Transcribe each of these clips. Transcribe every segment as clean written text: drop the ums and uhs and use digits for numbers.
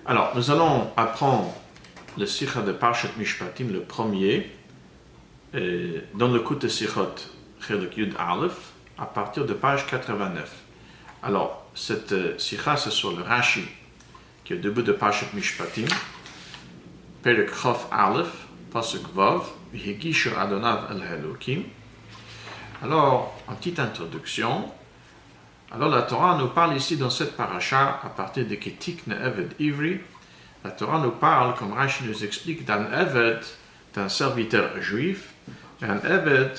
Alors, nous allons apprendre le Sikha de Parshat Mishpatim, le premier, dans le coup de Sikhot Chelik Yud Aleph, à partir de page 89. Alors, cette Sikha, c'est sur le Rashi, qui est au début de Parshat Mishpatim, Perek Chof Aleph, Pasuk Vav, Higishu Adonav El Elokim. Alors, en petite introduction, alors la Torah nous parle ici dans cette paracha, à partir de Ketik Eved Ivri, la Torah nous parle, comme Rashi nous explique, d'un Eved, d'un serviteur juif, et un Eved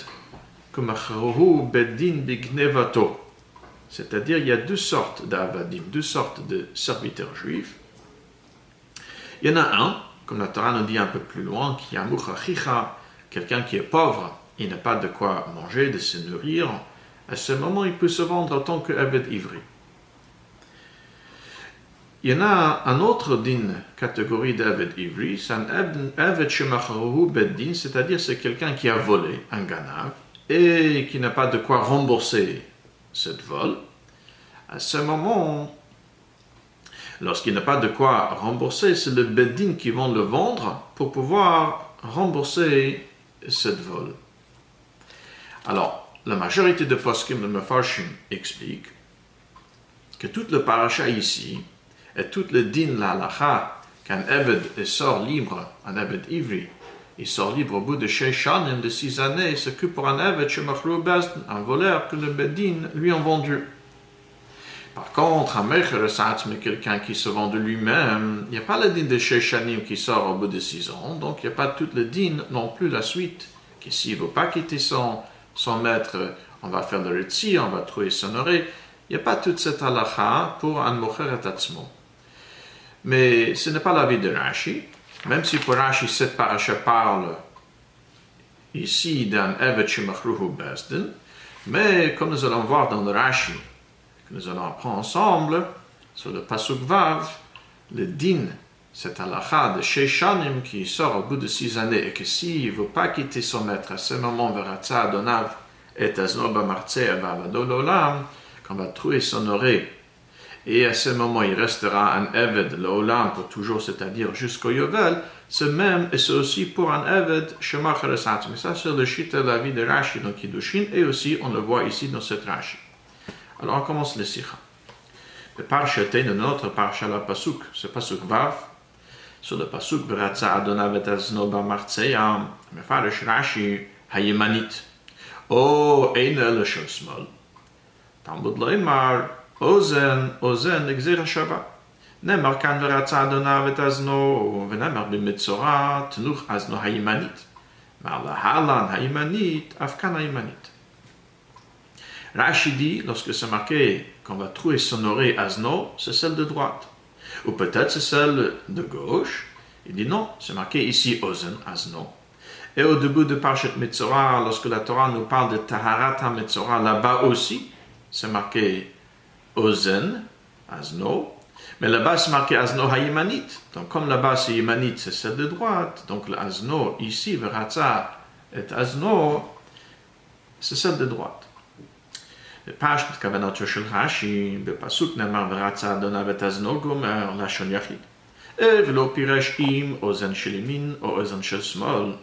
comme Achrohu Bedin Bignevato. C'est-à-dire, il y a deux sortes d'Avadim, deux sortes de serviteurs juifs. Il y en a un, comme la Torah nous dit un peu plus loin, qui est un Muchachicha, quelqu'un qui est pauvre, il n'a pas de quoi manger, de se nourrir. À ce moment, il peut se vendre en tant qu'Eved Ivri. Il y en a un autre d'une catégorie d'Eved Ivri, c'est un Eved Shemacharohu Beddin, c'est-à-dire c'est quelqu'un qui a volé un ganav et qui n'a pas de quoi rembourser cette vol. À ce moment, lorsqu'il n'a pas de quoi rembourser, c'est le Beddin qui vont le vendre pour pouvoir rembourser cette vol. Alors, la majorité de poskim de Mefarshim explique que toute le paracha ici, et tout le din la halacha, qu'un Eved sort libre, un Eved Ivri, il sort libre au bout de 6 années, de 6 années, c'est que pour un Eved Shemachlu Bezdin, un voleur que le Bedin lui a vendu. Par contre, un Mecher Satz, mais quelqu'un qui se vend de lui-même, il n'y a pas le din de 6 années qui sort au bout de 6 ans, donc il n'y a pas tout le din non plus la suite, que s'il ne veut pas quitter son maître, on va faire le retzi, on va trouver son oreille. Il n'y a pas toute cette halakha pour un mocher et atzmo. Mais ce n'est pas l'avis de Rashi, même si pour Rashi, cette paracha parle ici d'un Eved Shemachruhu Bezdin, mais comme nous allons voir dans le Rashi, que nous allons apprendre ensemble, sur le Pasuk Vav, le din, cette halakha de Sheishanim qui sort au bout de 6 années et que s'il ne veut pas quitter son maître, à ce moment, Veratza Adonav et Aznoba Martse Avavado L'Olam, qu'on va trouver son oreille. Et à ce moment, il restera un Eved L'Olam pour toujours, c'est-à-dire jusqu'au Yovel. C'est même, et c'est aussi pour un Eved Shemachar Esatz. Mais ça, c'est le shita de la vie de Rashi dans Kiddushin, et aussi, on le voit ici dans cette Rashi. Alors, on commence le Sikha. Le Parshat de notre Parsha la Pasuk, c'est Pasuk Vav. Sur le Pasuk, Veratza Adonav et Aznoba Martseya, Mefarish Rashi, Hayemanit. O, Eine le Shosmol. Talmud Leimar, Ozen, Exer Shava. Nemar kan Veratza Adonav et Azno, Venemar Bimitzora, Tnuch Azno Hayemanit. Mar la Halan Hayemanit, Afkan Hayemanit. Rashi dit, lorsque c'est marqué qu'on va trouver son oreille Azno, c'est celle de droite. Ou peut-être c'est celle de gauche. Il dit non, c'est marqué ici Ozen, Azno. Et au début de Parshat Metzora, lorsque la Torah nous parle de Taharat HaMetzora, là-bas aussi, c'est marqué Ozen, Azno. Mais là-bas, c'est marqué Azno HaYemanit. Donc comme là-bas, c'est Yemanit, c'est celle de droite. Donc le Azno, ici, Veratza et Azno, c'est celle de droite. Le Parshat Kavanot Shel Rashi, בפסוק נאמר ורצה אדוניו את הזנו גומר לשון יחיד. ולא פירש אם אוזן של ימין או אוזן של שמאל.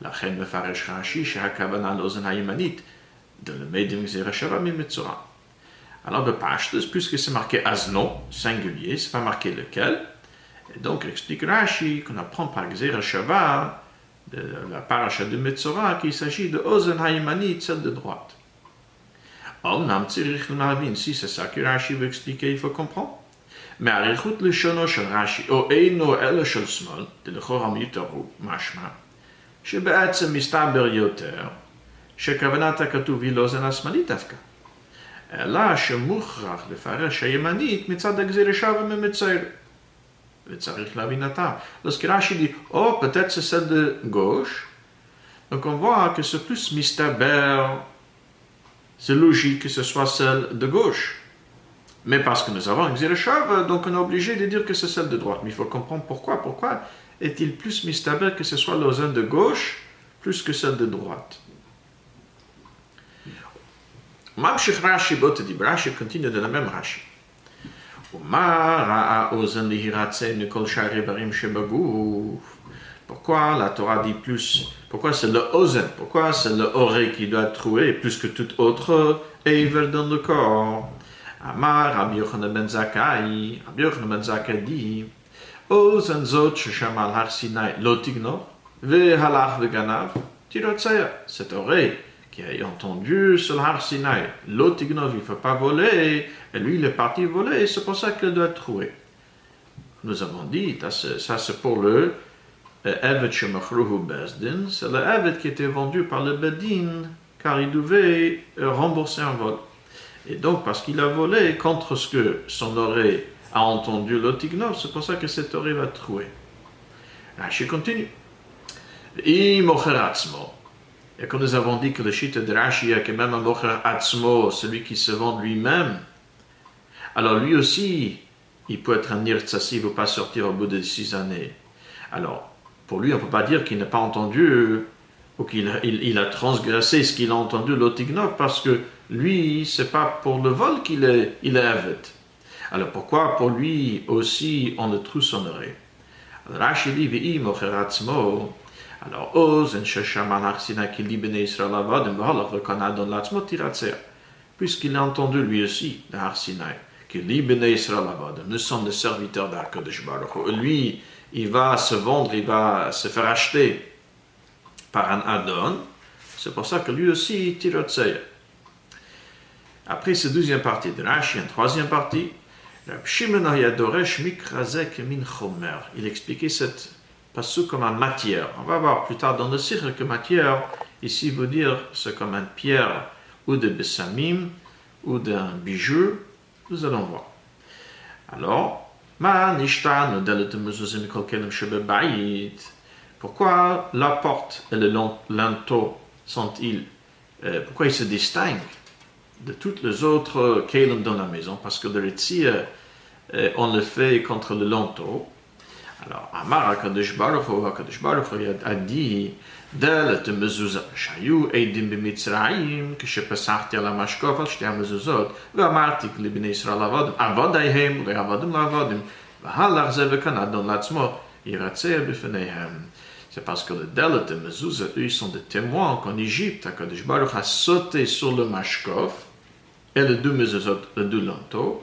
לכן מפרש רש"י שהכוונה לאוזן הימנית, דלמד עם גזירה שווה ממצורע. Alors, בפשטוס, puisque c'est marqué azno, singulier, c'est pas marqué lequel, et donc explique Rashi qu'on apprend par gzera shava de la paracha de Metzora qu'il s'agit de ozen hayimanit, celle de droite. Si c'est ça que Rashi veut expliquer, il faut comprendre. Mais arichut לשונו של רש"י, או אינו אלא של שמאל, דלכאורה מיותר הוא משמע, שבעצם מסתבר יותר, שכוונת הכתוב היא לאוזן השמאלית דווקא. אלא שמוכרח לפרש הימנית מצד הגזירה שווה ממצר. וצריך להבין אותה. Lorsque Rashi dit, oh, peut-être c'est celle de gauche, donc on voit que c'est plus מסתבר, c'est logique que ce soit celle de gauche. Mais parce que nous avons une Xereshov, donc on est obligé de dire que c'est celle de droite. Mais il faut comprendre pourquoi. Pourquoi est-il plus mistaber que ce soit l'ozen de gauche plus que celle de droite? Mamshich Rashi Botedi, Rashi continue de la même Rashi. Pourquoi la Torah dit plus? Pourquoi c'est le ozen? Pourquoi c'est le oreille qui doit être troué plus que tout autre éver dans le corps? Amar Rabbi Yochanan ben Zakkai, Rabbi Yochanan ben Zakkai dit, ozen zot shesham al har Sinai lo tignov, vehalach veganav tirotzeya. Cette oreille qui a entendu sur le har Sinai, lo tignov, il ne faut pas voler, et lui il est parti voler, c'est pour ça qu'il doit être troué. Nous avons dit, ça c'est pour le Eved shemachruhu bezdin, c'est le Eved qui était vendu par le Bedin, car il devait rembourser un vol. Et donc, parce qu'il a volé contre ce que son oreille a entendu l'otignov, c'est pour ça que cette oreille va trouver. Rashi continue. Et quand nous avons dit que le shita de Rashi est que même un mocher atzmo, celui qui se vend lui-même, alors lui aussi, il peut être un nirtsasi, il ne veut pas sortir au bout de 6 années. Alors, pour lui, on ne peut pas dire qu'il n'a pas entendu ou qu'il a transgressé ce qu'il a entendu l'otignov, parce que lui, c'est pas pour le vol qu'il est aved. Alors pourquoi pour lui aussi on le trouve son oreille? Rashi dit v'i mocher atzmo. Alors oz en shesham al har Sinai ki li bnei Israël avadim v'halach v'kanadon l'atzmo tiratzeh. Puisqu'il a entendu lui aussi le har Sinai que li bnei Israël avadim, nous sommes des serviteurs d'Hakadosh Baruch Hu. Lui, il va se vendre, il va se faire acheter par un Adon. C'est pour ça que lui aussi tiratzeh. Après cette deuxième partie de Rashi, une troisième partie, il expliquait cette passage comme une matière. On va voir plus tard dans le sire que matière, ici veut dire c'est comme une pierre ou de bessamim ou d'un bijou. Nous allons voir. Alors, pourquoi la porte et le linteau sont-ils, pourquoi ils se distinguent de toutes les autres kelim dans la maison? Parce que le ritzir, on le fait contre le linteau. Alors, Amar HaKadosh Baruch Hu a dit, Del et mezuzah shayu eidim b'mitzrayim, כשפסחתי על המשקוף על שתי המזוזות, ואמרתי לבני ישראל עבודם, עבודייהם ועבודם לעבודם, והלך זה וקנה אדון לעצמו, ירצה בפניהם. C'est parce que le Del et mezuzah, eux, ils sont des témoins qu'en Égypte, HaKadosh Baruch a sauté sur le mashkof, et les deux mezuzot, les deux linteaux.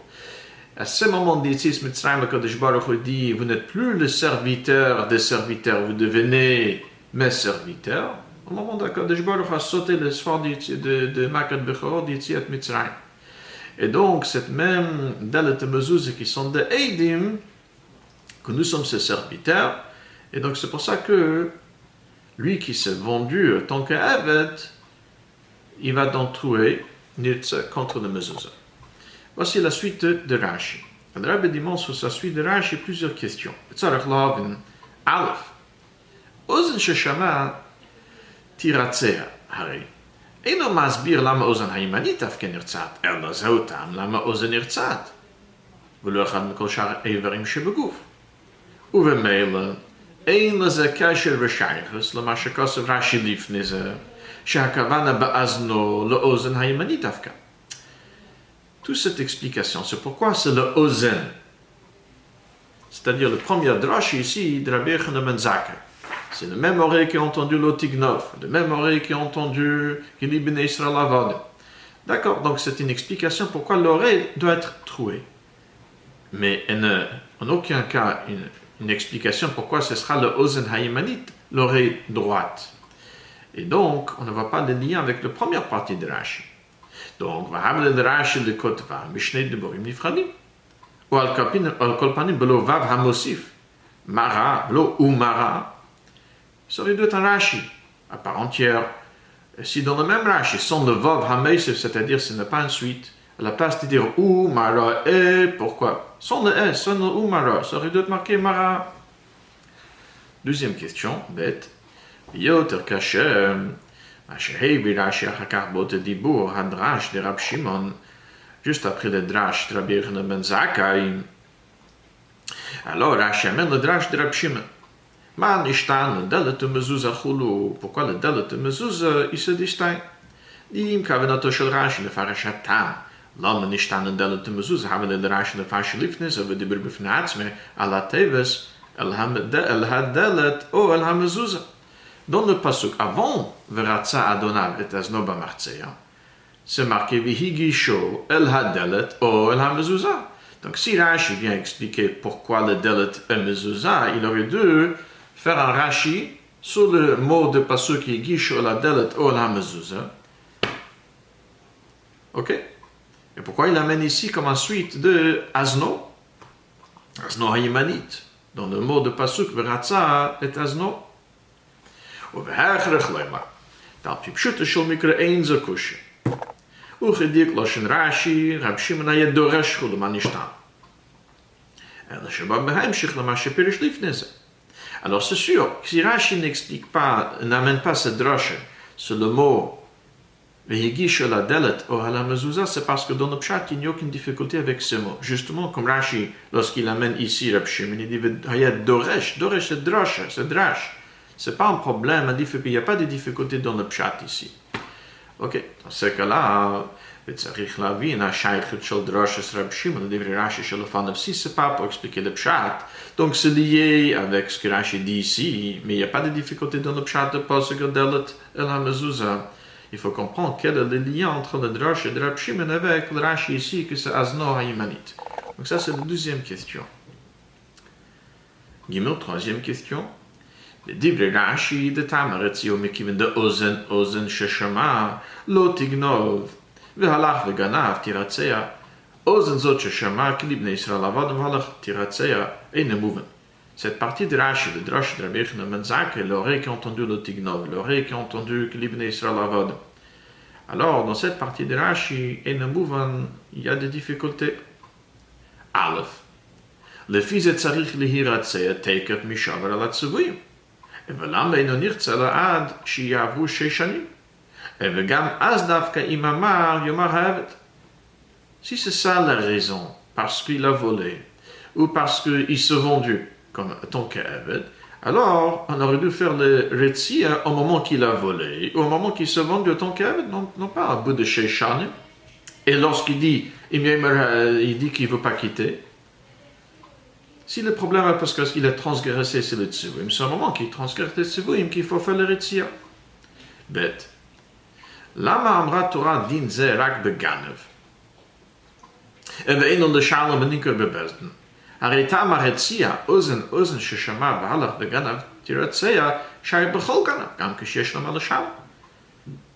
À ce moment d'Yitzis Mitzrayim, HaKadosh Baruch Hu dit, vous n'êtes plus le serviteur des serviteurs, vous devenez mes serviteurs. Au moment d'HaKadosh Baruch Hu a sauté le soir de Makat Bechorot d'Yitziat Mitzrayim. Et donc, cette même Dalet et Mezuzah qui sont des Eidim, que nous sommes ses serviteurs, et donc c'est pour ça que lui qui s'est vendu en tant qu'Aved, il va donc trouver contre le Mezuzah. Voici la suite de Rashi. Le Rabbi demande sur sa suite de Rashi plusieurs questions. Tzarech lavin, Aleph. Ozen sheshama tiratzeh הרי אינו מסביר למה אוזן הימנית אף כן נרצעת, אלא זהו טעם למה אוזן נרצעת, ולא אחד מכל שאר האיברים שבגוף. ובמילא אין לזה קשר ושייכות למה שכתב רש"י לפני זה, שהכוונה באזנו לאוזן הימנית דווקא. Toute cette explication, c'est pourquoi c'est le ozen. C'est-à-dire le premier drash ici de Rabbi Yochanan ben Zakkai. C'est le même oreille qui a entendu l'otignov, le même oreille qui a entendu qu'il ibn Israël avad. D'accord, donc c'est une explication pourquoi l'oreille doit être trouée. Mais en aucun cas une explication pourquoi ce sera le ozen haïmanit, l'oreille droite. Et donc, on ne voit pas de lien avec la première partie de Rashi. Donc, והעמל לרש"י לכותבה בשני דיבורים נפרדים. ועל כל פנים בלא וו המוסיף מרה, לא ומרה, ça aurait dû être un Rashi à part entière. Si dans le même Rashi, sans le vav hamesif, c'est-à-dire ce n'est pas une suite, à la place de dire ou mara et pourquoi? Sans le et, sans le ou mara, ça aurait dû être marqué mara. Deuxième question, bête. Yoter kashem. Juste après le drash de Rabbi Yochanan ben Zakkai, alors Rashi amène le drash de Rabbi Shimon. Man ishtan le dalet mezuzah chulu. Pourquoi le dalet mezuzah il se distingue? Dim kavanato shel Rashi lefarashat tam למה נשתנה דלת המזוזה? אבל לרש"י לפרש לפני זה ודיבר בפני עצמי על הטבס, אל הדלת או אל המזוזה. Dans le pasuk avant ורצה אדוניו את אזנו במחציה, c'est marqué Vihigisho el hadelet o el hamezuzah. Donc si Rashi vient expliquer pourquoi le delet et mezuzah, il aurait dû faire un Rashi sur le mot de pasuk Higisho el hadelet o el hamezuzah. Ok? Et pourquoi il l'amène ici comme en suite de Azno? Azno hayimanit. Dans le mot de pasuk veratza et Azno. ובהכרח למה, דל פשוטו של מקרא אין זו קושיה. וכדיק לשון רש"י, רב שמעון היה דורש כולו מה נשתנה. אלא שבא בהמשך למה שפירש לפני זה. Alors c'est sûr, si Rashi n'explique pas, n'amène pas cette drache sur le mot Vehigish la delet ou la mezuzah, c'est parce que dans le pshat, il n'y a aucune difficulté avec ce mot. Justement, comme Rashi, lorsqu'il amène ici Rab Shimon, il dit Hayat doresh, doresh c'est drache, c'est drache. C'est pas un problème, il n'y a pas de difficulté dans le pshat ici. Ok, dans ce cas-là, וצריך להבין, השייכות של דרשת רב שמעון לדברי רש"י של לפניו, si c'est pas pour expliquer le pshat, donc c'est lié avec ce que Rashi dit ici, mais il n'y a pas de difficulté dans le pshat de pasuk delet el hamezuzah. Il faut comprendre quel est le lien entre le drasha de Rab Shimon avec le Rashi ici, que c'est Azno hayimanit. Donc ça c'est la deuxième question. Gimel, troisième question. לדברי רש"י דתמר הציעו מכיוון דאוזן אוזן ששמע לא תגנוב והלך וגנב תירצע אוזן זאת ששמע כי לבני ישראל עבד והלך תירצע אינו מובן. Cette partie de Rashi, le drash de Rabbi Yochanan ben Zakkai, l'oreille qui a entendu le tignov, l'oreille qui a entendu que l'Ibn Israël avad. Alors, dans cette partie de Rashi, אינו מובן, il y a des difficultés. א', לפי זה צריך להירצע תקף משבר על הציוויים. ולמה אינו נרצה לעד שיעברו 6 שנים? וגם אז דווקא אם אמר יאמר העבד. Si c'est ça la raison, parce qu'il a volé, ou parce qu'il s'est vendu comme tant qu'aved, alors on aurait dû faire le retzia au moment qu'il a volé, ou au moment qu'il s'est vendu tant qu'aved, non pas au bout de 6 shanim. Et lorsqu'il dit, il dit qu'il ne veut pas quitter, si le problème est parce qu'il a transgressé c'est le tzivuim, c'est au moment qu'il transgresse le tzivuim qu'il faut faire le retzia. Bête. Lama amra Torah din ze rak beganev. ואין לשאלה בניקר בבזדן. הרי טעם הרציע, אוזן ששמע והלך וגנב, תרצע שי בכל גנב, גם כשיש למה לשאלה.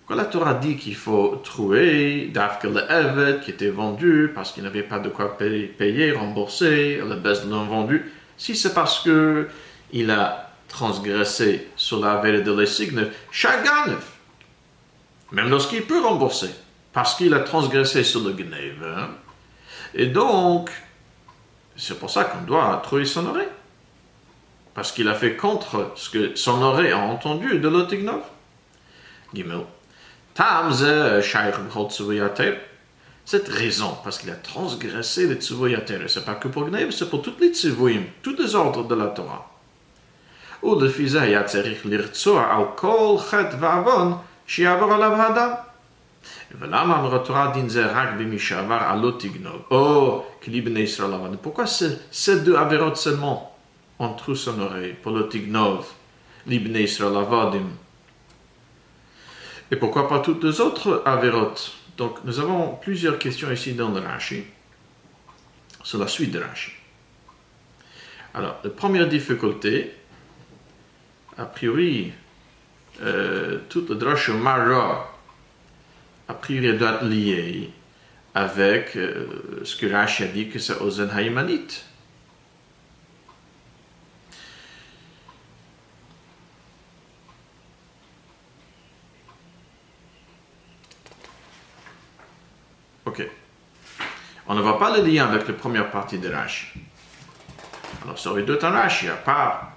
Quand la Torah dit qu'il faut trouver d'Afka le Evet qui était vendu parce qu'il n'avait pas de quoi payer, rembourser, le Bezdin l'ont vendu, si c'est parce que il a transgressé sur la vérité de l'Esigne, Shaganev, même lorsqu'il peut rembourser, parce qu'il a transgressé sur le Gnev. Hein? Et donc, c'est pour ça qu'on doit trouver son oreille. Parce qu'il a fait contre ce que son oreille a entendu de l'Otignov. Gimel. Cette raison, parce qu'il a transgressé les tzivuyater, c'est pas que pour Gnev, c'est pour toutes les tzivuyim, tous les ordres de la Torah. Ou le fils היה צריך לרצוע על כל חטא ועוון שיעבור עליו האדם. ולמה אמרה תורה דין זה רק במי שעבר על לא תגנוב, או כלי בני ישראל עבד. Pourquoi ces deux avérotes seulement ont trouvé son oreille pour le tignov, li bnei Israël avadim? Et pourquoi pas toutes les autres avérotes? Donc nous avons plusieurs questions ici dans le Rashi, sur la suite de Rashi. Alors, la première difficulté, a priori, toute le drash Mara, a priori, doit être lié avec ce que Rashi a dit que c'est Ozen Haïmanit. Ok. On ne voit pas le lien avec la première partie de Rashi. Alors, ça aurait dû être un Rashi, à part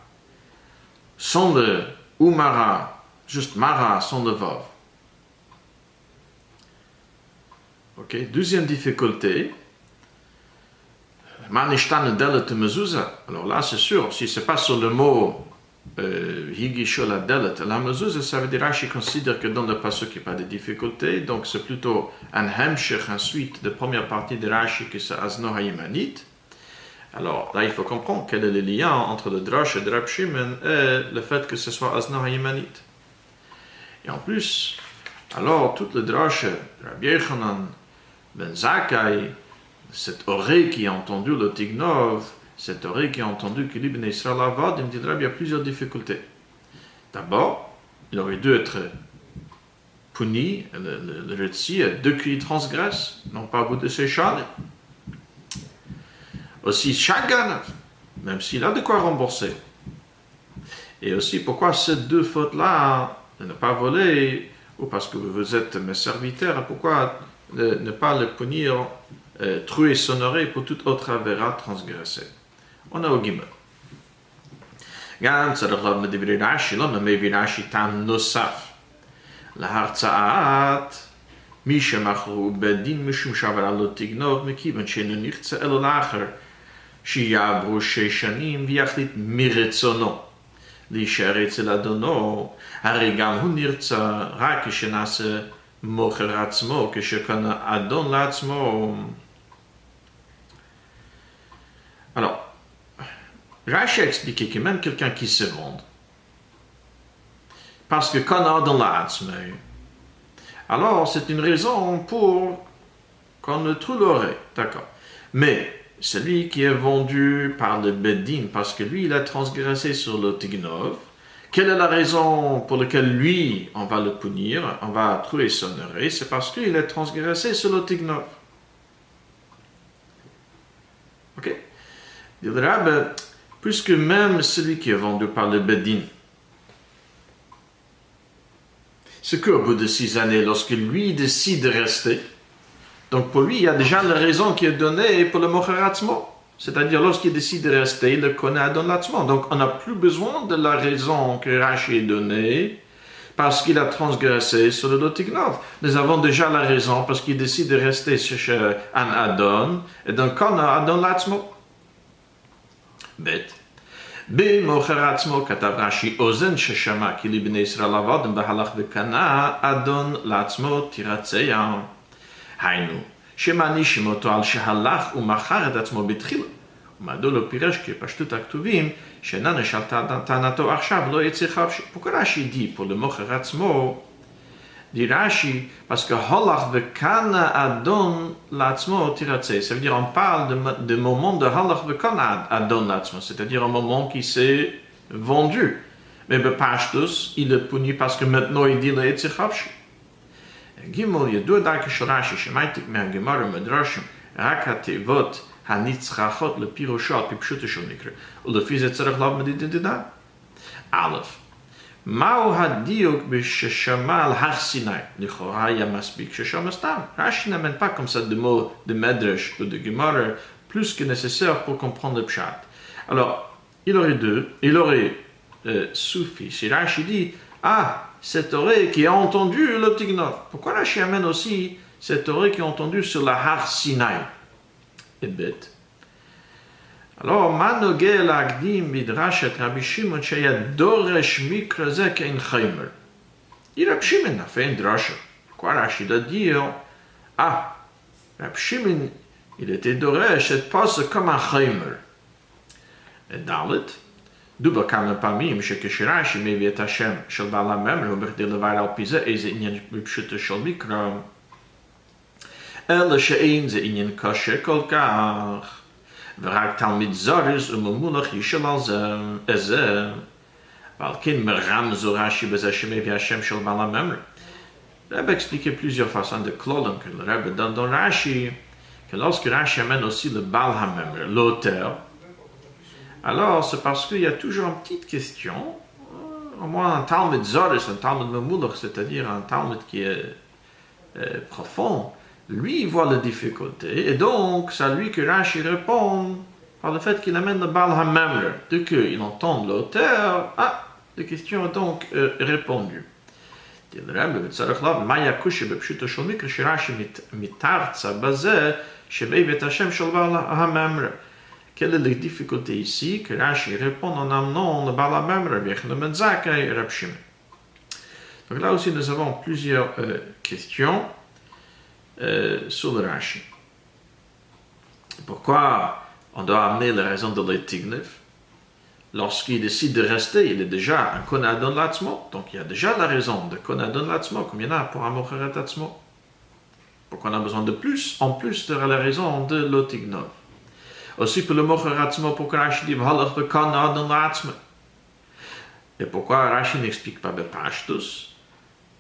sans le ou Mara, juste Mara sans le Vav. Ok. Deuxième difficulté. Manishtan delet mezuzah. Alors là, c'est sûr, si c'est pas sur le mot Higisho la delet la mezuzah, ça veut dire Rashi considère que dans le pasuk il n'y a pas de difficulté, donc c'est plutôt un hemshech, ensuite de première partie de Rashi que c'est Azno Hayimanit. Alors là il faut comprendre quel est le lien entre le drash de Rab Shimon et le fait que ce soit Azno Hayimanit. Et en plus, alors tout le drash de Rabbi Yochanan ben Zakkai, cette oreille qui a entendu le Tignov, cette oreille qui a entendu que l'Ibn Israël Avad, il me dira qu'il y a plusieurs difficultés. D'abord, il aurait dû être puni, le Retzi, deux qui transgressent, non pas au bout de ses châles. Aussi, chaque ganav, même s'il a de quoi rembourser. Et aussi, pourquoi ces deux fautes-là, de ne pas voler, ou parce que vous êtes mes serviteurs, pourquoi ne pas le punir, trouer son oreille pour toute autre avéra transgressée? On a au gimel. גם צריך ללמוד מדברי רש"י, לא מביא רש"י טעם נוסף להרצאת מי שמכרו בדין משום שעברה לא תגנוב, מכיוון שאינו נחצה אלא לאחר שיעברו 6 שנים ויחליט מרצונו להישאר אצל אדונו, הרי גם הוא נרצה רק כשנעשה מוכר עצמו, כשקנה אדון לעצמו. Alors, Rashi a expliqué que même quelqu'un qui se vend, parce que quand on a dans l'Atzmei, alors c'est une raison pour qu'on ne trouve l'oreille, d'accord. Mais celui qui est vendu par le Beddin, parce que lui il a transgressé sur le Tignov, quelle est la raison pour laquelle lui on va le punir, on va trouver son oreille, c'est parce qu'il a transgressé sur le Tignov. Ok? Il dira, puisque même celui qui est vendu par le Beddin, c'est qu'au bout de 6 années, lorsque lui décide de rester, donc pour lui, il y a déjà la raison qui est donnée pour le Mocher Atzmo. C'est-à-dire, lorsqu'il décide de rester, il le connaît Adon Latzmo. Donc, on n'a plus besoin de la raison que Rashi est donnée parce qu'il a transgressé sur le Lotignov. Nous avons déjà la raison parce qu'il décide de rester chez un Adon, et donc on a Adon Latzmo. ב' במוכר עצמו כתב רש"י אוזן ששמע כי לבני ישראל עבדם והלך וקנה אדון לעצמו תירציה. היינו שמענישים אותו על שהלך ומכר את עצמו בתחילה. ומדוע לא פירש כפשטות הכתובים שאינה נשאל טענתו עכשיו לא יצא חופשי. Pourquoi Rashi dit pour le מוכר עצמו? Dit Rashi, parce que halach vekana adon l'atzmo tiratse. Ça veut dire, on parle de moment de halach vekana adon l'atzmo, c'est-à-dire un moment qui s'est vendu. Mais bepashtus, il est puni parce que maintenant il dit le etzichavshi. Gimel, yedua darke shel Rashi, shemaitik me'agemara medrashim, rak hatevot hanitzchachot lepiroshot, pipshute shel mikre. ולפי זה צריך ללמוד מדינא. א', מהו הדיוק בששמע על הר סיני? לכאורה היה מספיק ששמע סתם. Rashi n'amène pas comme ça de mots de Medrash ou de Gemara plus que nécessaire pour comprendre le pshat. Alors, il aurait suffi si Rashi dit cette oreille qui a entendu le Tignov. Pourquoi Rashi amène aussi cette oreille qui a entendu sur la har Sinai? Et bête. Alors, מה נוגע להקדים מדרשת רבי שמעון שהיה דורש מקרא זה כאין חיימר? רבי שמעון a fait une drasha. Quoi Rashi doit dire, Rabbi Shimon, il était דורש cette passe comme un חיימר. Et ד' דובר כמה פעמים שכשרש"י מביא את השם של בעל הממר, הוא בכדי לבאר על פי זה איזה עניין בפשוטו של מקרא, אלא שאין זה עניין קשה כל כך. ורק תלמיד זריז וממולח ישאל על זה, ועל כן מרמזו רש"י בזה שמביא השם של בעל הממר. Le Rebbe expliquait plusieurs façons de clolon que le Rebbe donne dans Rashi, que lorsque Rashi amène aussi le Baal HaMemer, l'auteur, alors c'est parce qu'il y a toujours une petite question, au moins un Talmud Zoris, un Talmud Memulach, c'est-à-dire un Talmud qui est profond, lui, il voit la difficulté, et donc, c'est à lui que Rashi répond par le fait qu'il amène le Baal HaMemer. Dès qu'il entend l'auteur, la question est donc répondue. Le Rebbe וצריך להבין, מה יקושי בפשוטו של מקרא שרש"י מתרצה בזה שמביא את השם של בעל הממר. Quelle est la difficulté ici? Que Rashi répond en amenant le Balamem, Rabbi Yochanan Zakkai et Rabbi Shimon. Donc là aussi, nous avons plusieurs questions sur le Rashi. Pourquoi on doit amener la raison de l'Etignef? Lorsqu'il décide de rester, il est déjà un Konadon Latzmo, donc il y a déjà la raison de Konadon Latzmo, comme il y en a pour un Mocheret Atzmo. Pourquoi on a besoin de plus, en plus de la raison de l'Otignov? Aussi pour le Mocheret Atzmo, pourquoi Rashi dit V'halach v'Konadon Latzmo? Et pourquoi Rashi n'explique pas Bepashtus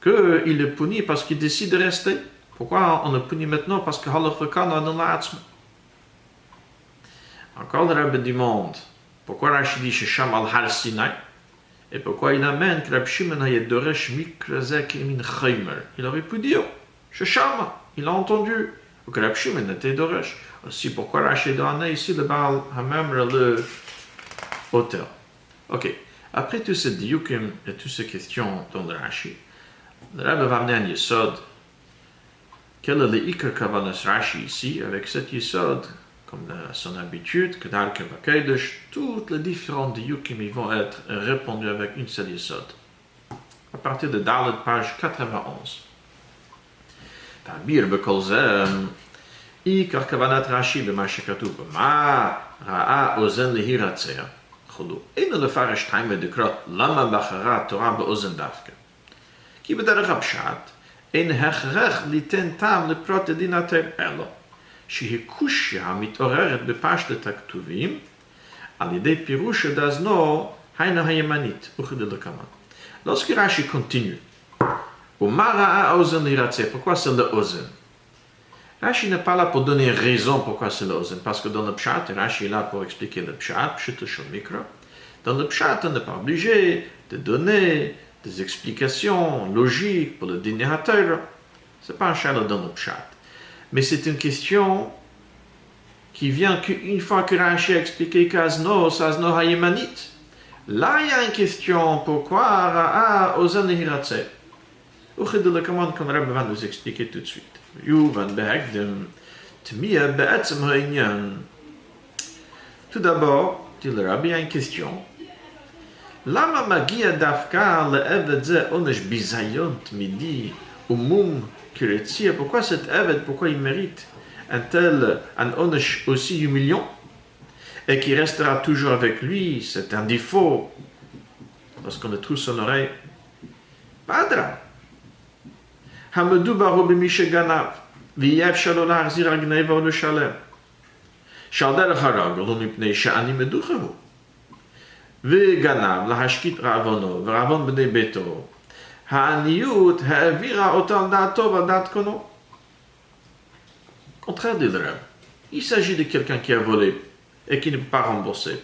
qu'il est puni parce qu'il décide de rester? Pourquoi on le punit maintenant parce que Halach v'Konadon Latzmo? Encore le Rabbi demande pourquoi Rashi dit Shesham al Har Sinai et pourquoi il amène que Rabbi Shimon hayet doresh mikrazek min chaymer. Il aurait pu dire Shesham, il a entendu, ou que Rabbi Shimon était doresh. Aussi pourquoi Rashi doit amener ici le Baal Hamemra, le auteur. Ok, après tous ces diukim et toutes ces questions dans le Rashi, le Rabbi va amener un yesod. Quel est le Iker Kavanas Rashi ici avec cet yesod? Comme à son habitude, que dans le Kavakedesh, toutes les différentes diukim vont être répondues avec une seule yesod. À partir de Dalet, page 91. Tabir bekol zem, Ikar kavanat Rashi b'ma shekatuv b'ma ra'a ozen lehiratzeh. Chodu, אין לפרש טיימה דקרות למה בחרה תורה באוזן דווקא. כי בדרך הפשט, אין הכרח ליתן טעם לפרוט הדין התר אלו. שהיא קושיה המתעוררת בפשטת הכתובים, על ידי פירוש דאזנו היינו הימנית, וכדלקמן. Lorsque Rashi continue, ומה ראה האוזן להירצה? Pourquoi c'est le ozen? Rashi n'est pas là pour donner raison pourquoi c'est le ozen, parce que dans le pshat, Rashi est là pour expliquer le pshat, pshat shel mikra. Dans le pshat, on n'est pas obligé de donner des explications logiques pour le dîner à terre. Ce n'est pas un chalot dans le pshat. Mais c'est une question qui vient qu'une fois que Rashi a expliqué qu'Azno hayemanit. Là, il y a une question, pourquoi Ra'a Ozen Lehiratze? Comment le Rebbe va nous expliquer tout de suite. Tout d'abord, dit le Rabbi, il y a une question. Lama magia dafka le'eved ze onesh bizayon tmidi umum kiretzia? Pourquoi cet eved, pourquoi il mérite un onesh aussi humiliant et qui restera toujours avec lui? C'est un défaut lorsqu'on le trouve son oreille. Padra. Hamedoubaru b'mishe ganav v'yev shalom ha'achzir ha'gneva l'shalem shal derech haragel hu mipnei she'ani meduchahu וגנב להשקיט רעבונו ורעבון בני ביתו, העניות העבירה אותו על דעתו ועל דעת קונו. Contraire de l'Arab. Il s'agit de quelqu'un qui a volé et qui ne peut pas rembourser.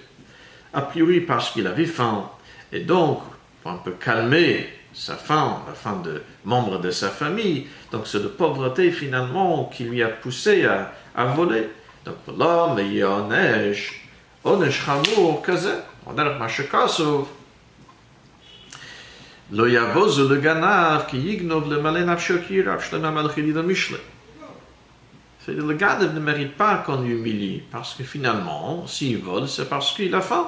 A priori parce qu'il avait faim, et donc pour un peu calmer sa faim, la faim de membres de sa famille, donc c'est de pauvreté finalement qui lui a poussé à voler. Donc l'homme est onesh chamur kazeh. דרך מה שכתוב, לא יבוז לגנב כי יגנוב למלא נפשו כי ירב שלמה המלך ידיד המשלה. C'est-à-dire le ganav ne mérite pas qu'on l'humilie, parce que finalement, s'il vole, c'est parce qu'il a faim.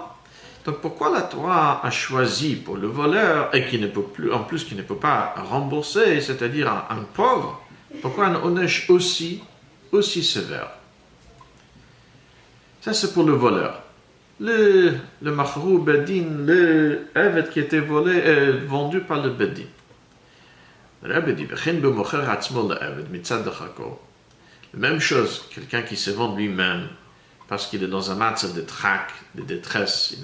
Donc pourquoi la Torah a choisi pour le voleur, et qui ne peut plus, en plus qui ne peut pas rembourser, c'est-à-dire un pauvre, pourquoi un onesh aussi sévère? Ça c'est pour le voleur. Le machrou bedin, le evet qui était volé, vendu par le bedin. Le Rebbe dit, la même chose, quelqu'un qui se vend lui-même, parce qu'il est dans un match de trac, de détresse,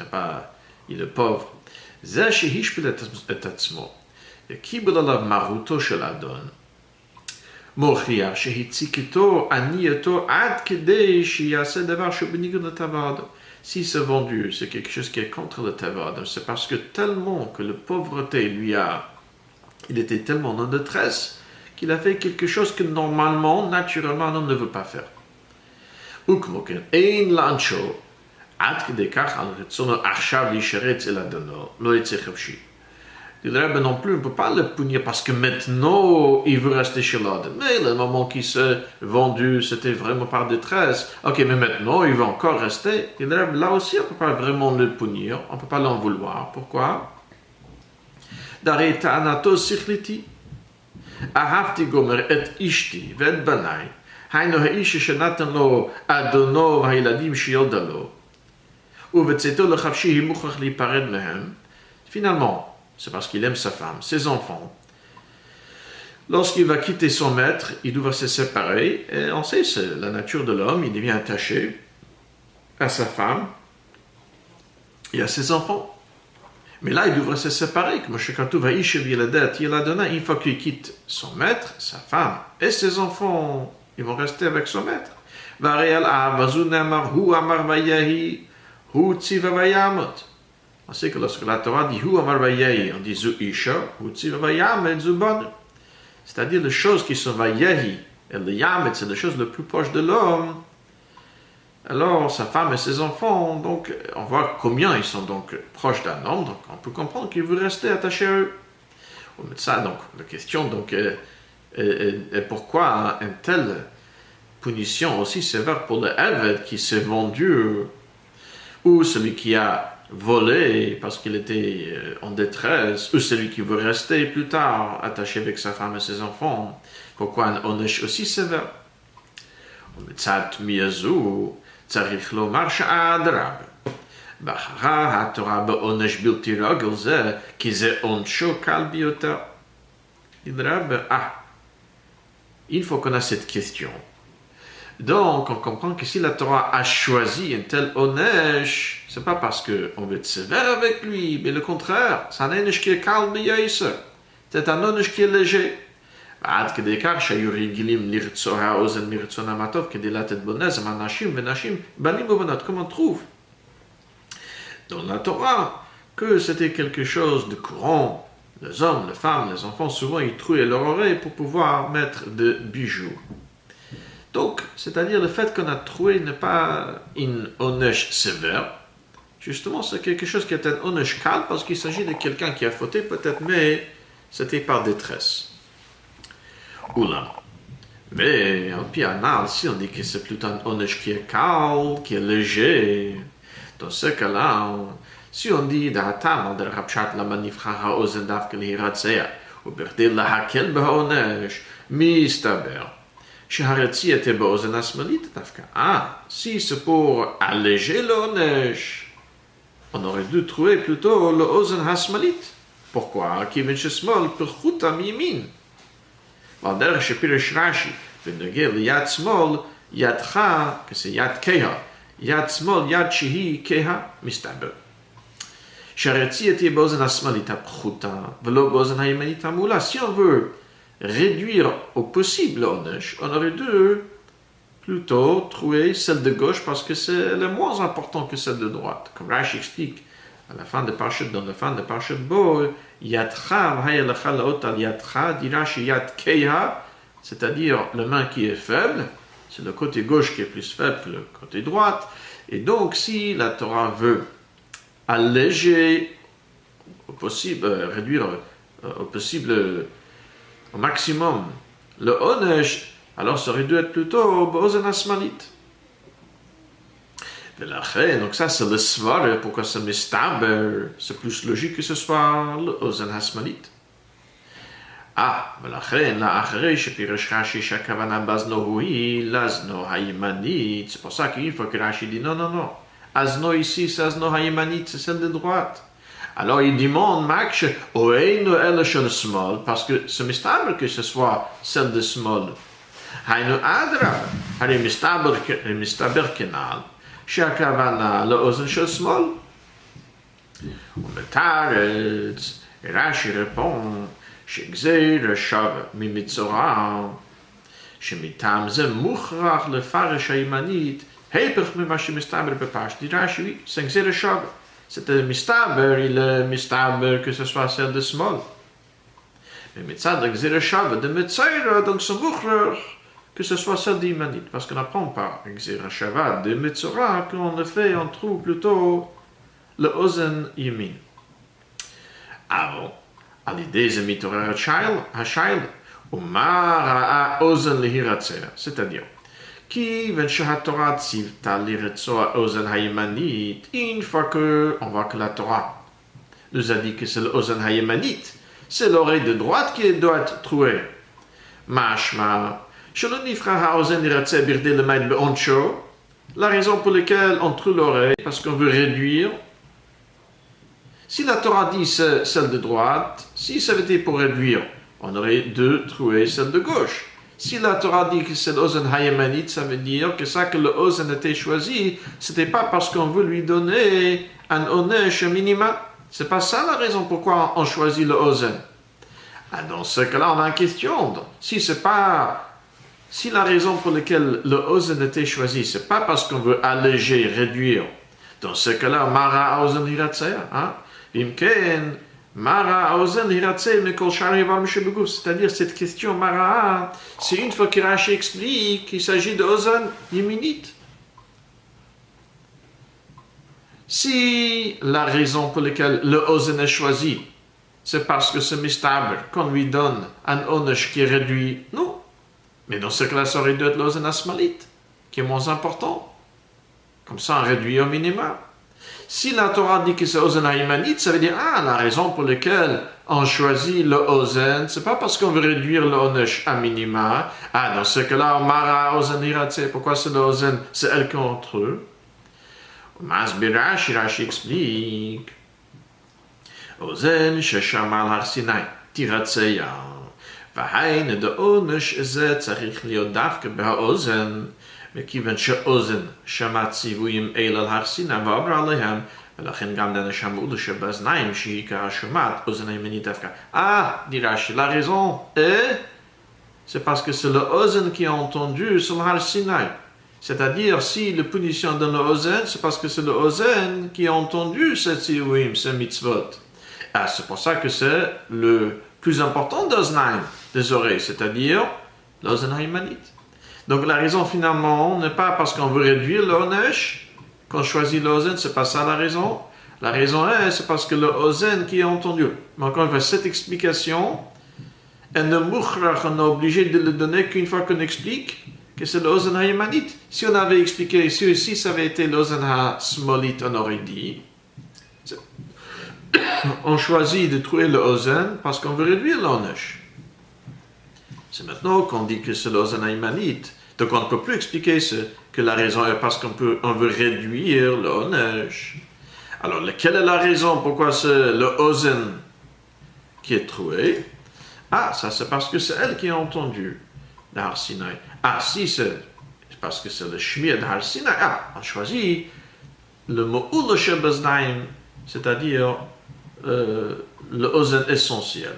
il est pauvre. זה שהשפיל את עצמו, וקיבל עליו מרותו של אדון, מוכיח שהציקתו, ענייתו, עד כדי שיעשה דבר שבניגוד לטבע אדון. Si c'est vendu, c'est quelque chose qui est contre le tavad, c'est parce que tellement que la pauvreté il était tellement en détresse qu'il a fait quelque chose que normalement, naturellement, on ne veut pas faire. Ukmoken, ein lancho, ad kede kach al retzono achshav lisheretz el adono, lo yetze chavshi. Dit le Rebbe non plus, on ne peut pas le punir parce que maintenant il veut rester chez l'autre. Mais le moment qu'il s'est vendu, c'était vraiment par détresse. Ok, mais maintenant il veut encore rester. Dit le Rebbe, là aussi on ne peut pas vraiment le punir, on ne peut pas l'en vouloir. Pourquoi? D'arrêt ta'anato sichliti. Ahavti gomer et ishti v'et banai. Hayno ha'ish shenatan lo adono v'ha'iladim shiyoda lo. Uvetzeto lechavshi himuchach lipared mehem. Finalement, c'est parce qu'il aime sa femme, ses enfants. Lorsqu'il va quitter son maître, il doit se séparer. Et on sait, c'est la nature de l'homme, il devient attaché à sa femme et à ses enfants. Mais là, il devrait se séparer. Une fois qu'il quitte son maître, sa femme et ses enfants, ils vont rester avec son maître. On sait que lorsque la Torah dit Hu Amar Vayehi, on dit Zu Isha, Hu Tziva Vayamet Zu Banu. C'est-à-dire les choses qui sont Vayehi et le Yamet, c'est les choses les plus proches de l'homme. Alors sa femme et ses enfants, donc on voit combien ils sont donc proches d'un homme, donc on peut comprendre qu'il veut rester attaché à eux. Mais ça, donc la question donc est pourquoi une telle punition aussi sévère pour le Eved qui s'est vendu ou celui qui a volé parce qu'il était en détresse, ou celui qui veut rester plus tard attaché avec sa femme et ses enfants. Pourquoi un onesh aussi sévère? ומצד תמיהה זו צריך לומר שאדרבה. בחרה התורה בעונש בלתי רגיל זה, כי זה עונשו קל ביותר. Il faut qu'on a cette question. Donc, on comprend que si la Torah a choisi un tel onesh, c'est pas parce qu'on veut être sévère avec lui, mais le contraire, c'est un onesh qui est calme et c'est un onesh qui est léger. עד כדי כך שהיו רגילים לרצוע האוזן מרצונם הטוב כדי לתת בו נזם אנשים ונשים, בנים ובנות, comme on trouve dans la Torah, que c'était quelque chose de courant. Les hommes, les femmes, les enfants, souvent ils trouaient leur oreille pour pouvoir mettre des bijoux. Donc, c'est-à-dire le fait qu'on a trouvé n'est pas une onesh sévère. Justement, c'est quelque chose qui est un onesh calme parce qu'il s'agit de quelqu'un qui a fauté peut-être, mais c'était par détresse. Oula. Mais en pianal, si on dit que c'est plutôt un onesh qui est calme, qui est léger, dans ce cas-là, si on dit d'Hatam, de Rapchat la manifra ha'ozen davke l'hiratzea, ou berdil la hakel ba'onesh, mistaber. Shaharetzi était ba'ozen asmalit davka. Si c'est pour alléger le onesh, on aurait dû trouver plutôt le ozen hasmalit. Pourquoi? Qui vient chez smol pour chutam yimin. ועל דרך שפירש רש"י, ונוגע ליד שמאל, ידך, כזה יד כהה, יד שמאל, יד שהיא כהה, מסתבר. שהרצי תהיה באוזן השמאלית הפחותה, ולא באוזן הימנית המעולה. Si on veut réduire au possible l'onesh, on aurait dû plutôt trouver celle de gauche parce que c'est le moins important que celle de droite. Comme Rashi explique à la fin de Parashat, dans la fin de Parashat Bo, Yadcha v'hayelecha laot al yadcha, dira yad keiha, c'est-à-dire la main qui est faible, c'est le côté gauche qui est plus faible que le côté droite. Et donc, si la Torah veut alléger au possible, réduire au possible, au maximum le onesh, alors ça aurait dû être plutôt b'ozen hasmalit. Donc ça c'est le svar, pourquoi c'est mistaber, c'est plus logique que ce soit l'ozen hasmalit. ולכן לאחרי שפירש רש"י שהכוונה באזנו היא לאזנו הימנית, c'est pour ça qu'il faut que Rashi dit non, azno ici c'est azno הימנית, c'est celle de droite. Alors il demande Maksh oeinu el shel small, parce que c'est mistaber que ce soit celle de small. Haynu adra, hari mistaber kenal. שהכוונה לאוזן של שמאל. ומתרץ, רש"י רפון, שגזיר שווה ממצורע, שמטעם זה מוכרח לפרש הימנית, הפך ממה שמסתבר בפשט. רש"י, c'est גזיר שווה. C'est מסתבר, il est מסתבר que ce soit celle de שמאל. ומצד הגזיר שווה דמצורע, donc c'est מוכרח, que ce soit celle d'Imanit, parce qu'on n'apprend pas Gzira Shavad de Metzora, qu'en effet on trouve plutôt le Ozen Yamin. Avant, על ידי זה מתעורר השיילה, ומה ראה אוזן להירצע, c'est-à-dire, כיוון שהתורה ציוותה לרצוע אוזן הימנית, une fois qu'on voit que la Torah nous a dit que c'est l'ozen הימנית, c'est l'oreille de droite qui doit être trouée. משמע, שלא נבחר האוזן לרצע בכדי למעט בעונשו, la raison pour laquelle on trouve l'oreille, parce qu'on veut réduire. Si la Torah dit celle de droite, si ça avait été pour réduire, on aurait dû trouver celle de gauche. Si la Torah dit que c'est l'ozen hayemanite, ça veut dire que ça que le ozen a été choisi, c'était pas parce qu'on veut lui donner un onesh minimum. C'est pas ça la raison pourquoi on choisit le ozen. Dans ce cas-là, on a une question. Si la raison pour laquelle le ozen a été choisi, c'est pas parce qu'on veut alléger, réduire, dans ce cas-là, mara ozen hiratzea, hein? Imken, mara ozen hiratzea, mekol shari bar mishebeguf. C'est-à-dire, cette question mara, c'est une fois que Rashi explique qu'il s'agit de ozen yeminite. Si la raison pour laquelle le ozen est choisi, c'est parce que ce mistaber, qu'on lui donne un onesh qui est réduit, non. Mais dans ce cas-là, ça aurait dû être l'ozen asmalite, qui est moins important. Comme ça, on réduit au minimum. Si la Torah dit que c'est ozen haïmanite, ça veut dire, la raison pour laquelle on choisit le ozen, c'est pas parce qu'on veut réduire le onesh à minima. Dans ce cas-là, mara ozen hiratse, pourquoi c'est le ozen, c'est elle contre eux. Rashi explique. אוזן ששמע על הר סיני, תירצע. והיינו דעונש זה צריך להיות דווקא בהאוזן, מכיוון שאוזן שמע ציוויים אל על הר סיני ועבר עליהם, ולכן גם לנשמעו שבאזניים שהיא השומעת, אוזן הימנית דווקא. dit Rashi, la raison est, c'est parce que c'est le ozen qui a entendu sur le har Sinai. C'est-à-dire, si la punition donne le ozen, c'est parce que c'est le ozen qui a entendu ce tzivouim, ce mitzvot. C'est pour ça que c'est le plus important d'oznaim, des oreilles, c'est-à-dire l'ozen haïmanite. Donc la raison finalement n'est pas parce qu'on veut réduire l'onesh, qu'on choisit l'ozen, c'est pas ça la raison. La raison est, c'est parce que le ozen qui est entendu. Mais encore une fois, cette explication, on est obligé de le donner qu'une fois qu'on explique que c'est l'ozen haïmanite. Si on avait expliqué, si ça avait été l'ozen ha-smolite, on aurait dit. On choisit de trouver le ozen parce qu'on veut réduire l'onesh. C'est maintenant qu'on dit que c'est l'ozen haïmanite. Donc on ne peut plus expliquer que la raison est parce qu'on veut réduire l'onesh. Alors, quelle est la raison pourquoi c'est le ozen qui est trouvé? Ça c'est parce que c'est elle qui a entendu l'Har Sinai. Si c'est parce que c'est le shmir de Har Sinai, on choisit le mo'ul shebaznaim, c'est-à-dire le ozen essentiel.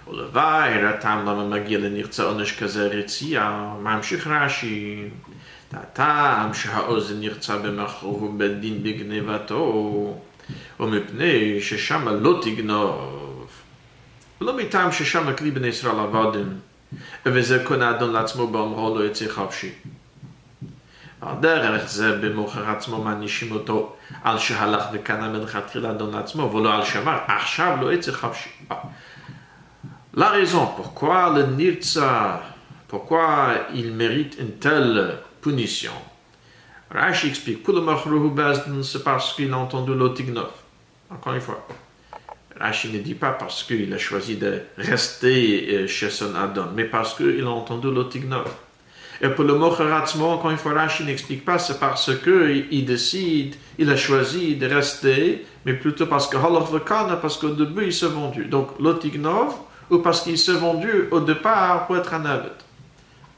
ולוואי הטעם למה מגיע לנרצה עונש כזה רצייה, ממשיך רש"י, הטעם שהאוזן נרצה במכרו בית דין בגניבתו, ומפני ששם לא תגנוב, ולא מטעם ששם כלי בני ישראל עבדים, וזה קונה אדון לעצמו באומרו לא יצא חופשי. על דרך זה במוכר עצמו מענישים אותו על שהלך וקנה מלכתחילה אדון לעצמו, ולא על שמר, עכשיו לא יצא חופשי. La raison pourquoi le nirtza, pourquoi il mérite une telle punition. Rashi explique, pour le machruhu bezdin, c'est parce qu'il a entendu l'otignov. Encore une fois, Rashi ne dit pas parce qu'il a choisi de rester chez son Adon, mais parce qu'il a entendu l'otignov. Et pour le mocharatzmo, encore une fois, Rashi n'explique pas, c'est parce qu'il décide, il a choisi de rester, mais plutôt parce que halach v'kana, parce qu'au début il s'est vendu. Donc l'otignov, ou parce qu'il s'est vendu au départ pour être un aved.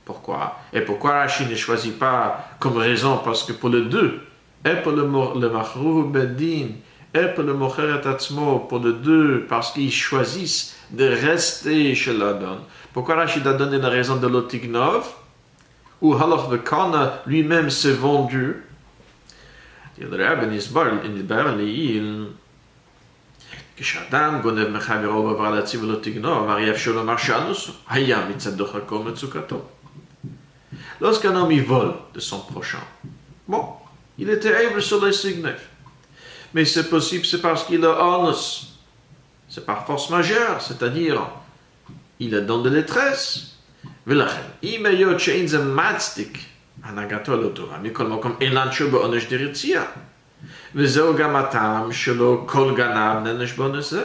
Pourquoi? Et pourquoi Rashi ne choisit pas comme raison? Parce que pour les deux, et pour le machrou bedin, et pour le mocheret atzmo, pour les deux, parce qu'ils choisissent de rester chez l'Adon. Pourquoi Rashi a donné la raison de l'otignov, où halach v'kana lui-même s'est vendu? Le Rebbe Nisbar, il כשאדם גונב מחברו ועבר להציב ולא תגנוב, הרי אפשר לומר שאנוס היה מצד דוחקו מצוקתו. Lorsqu'un homme il vole de son prochain, bon, il était able sur les signes. Mais c'est possible, c'est parce qu'il a anus. c'est par force majeure, c'est-à-dire, il est dans de détresse. ולכן, אם היות שאין זה מצדיק הנהגתו לא תורה, מכל מקום אילן שהוא בעונש דרצייה. וזהו גם הטעם שלו כל גנב נענש בעונש זה.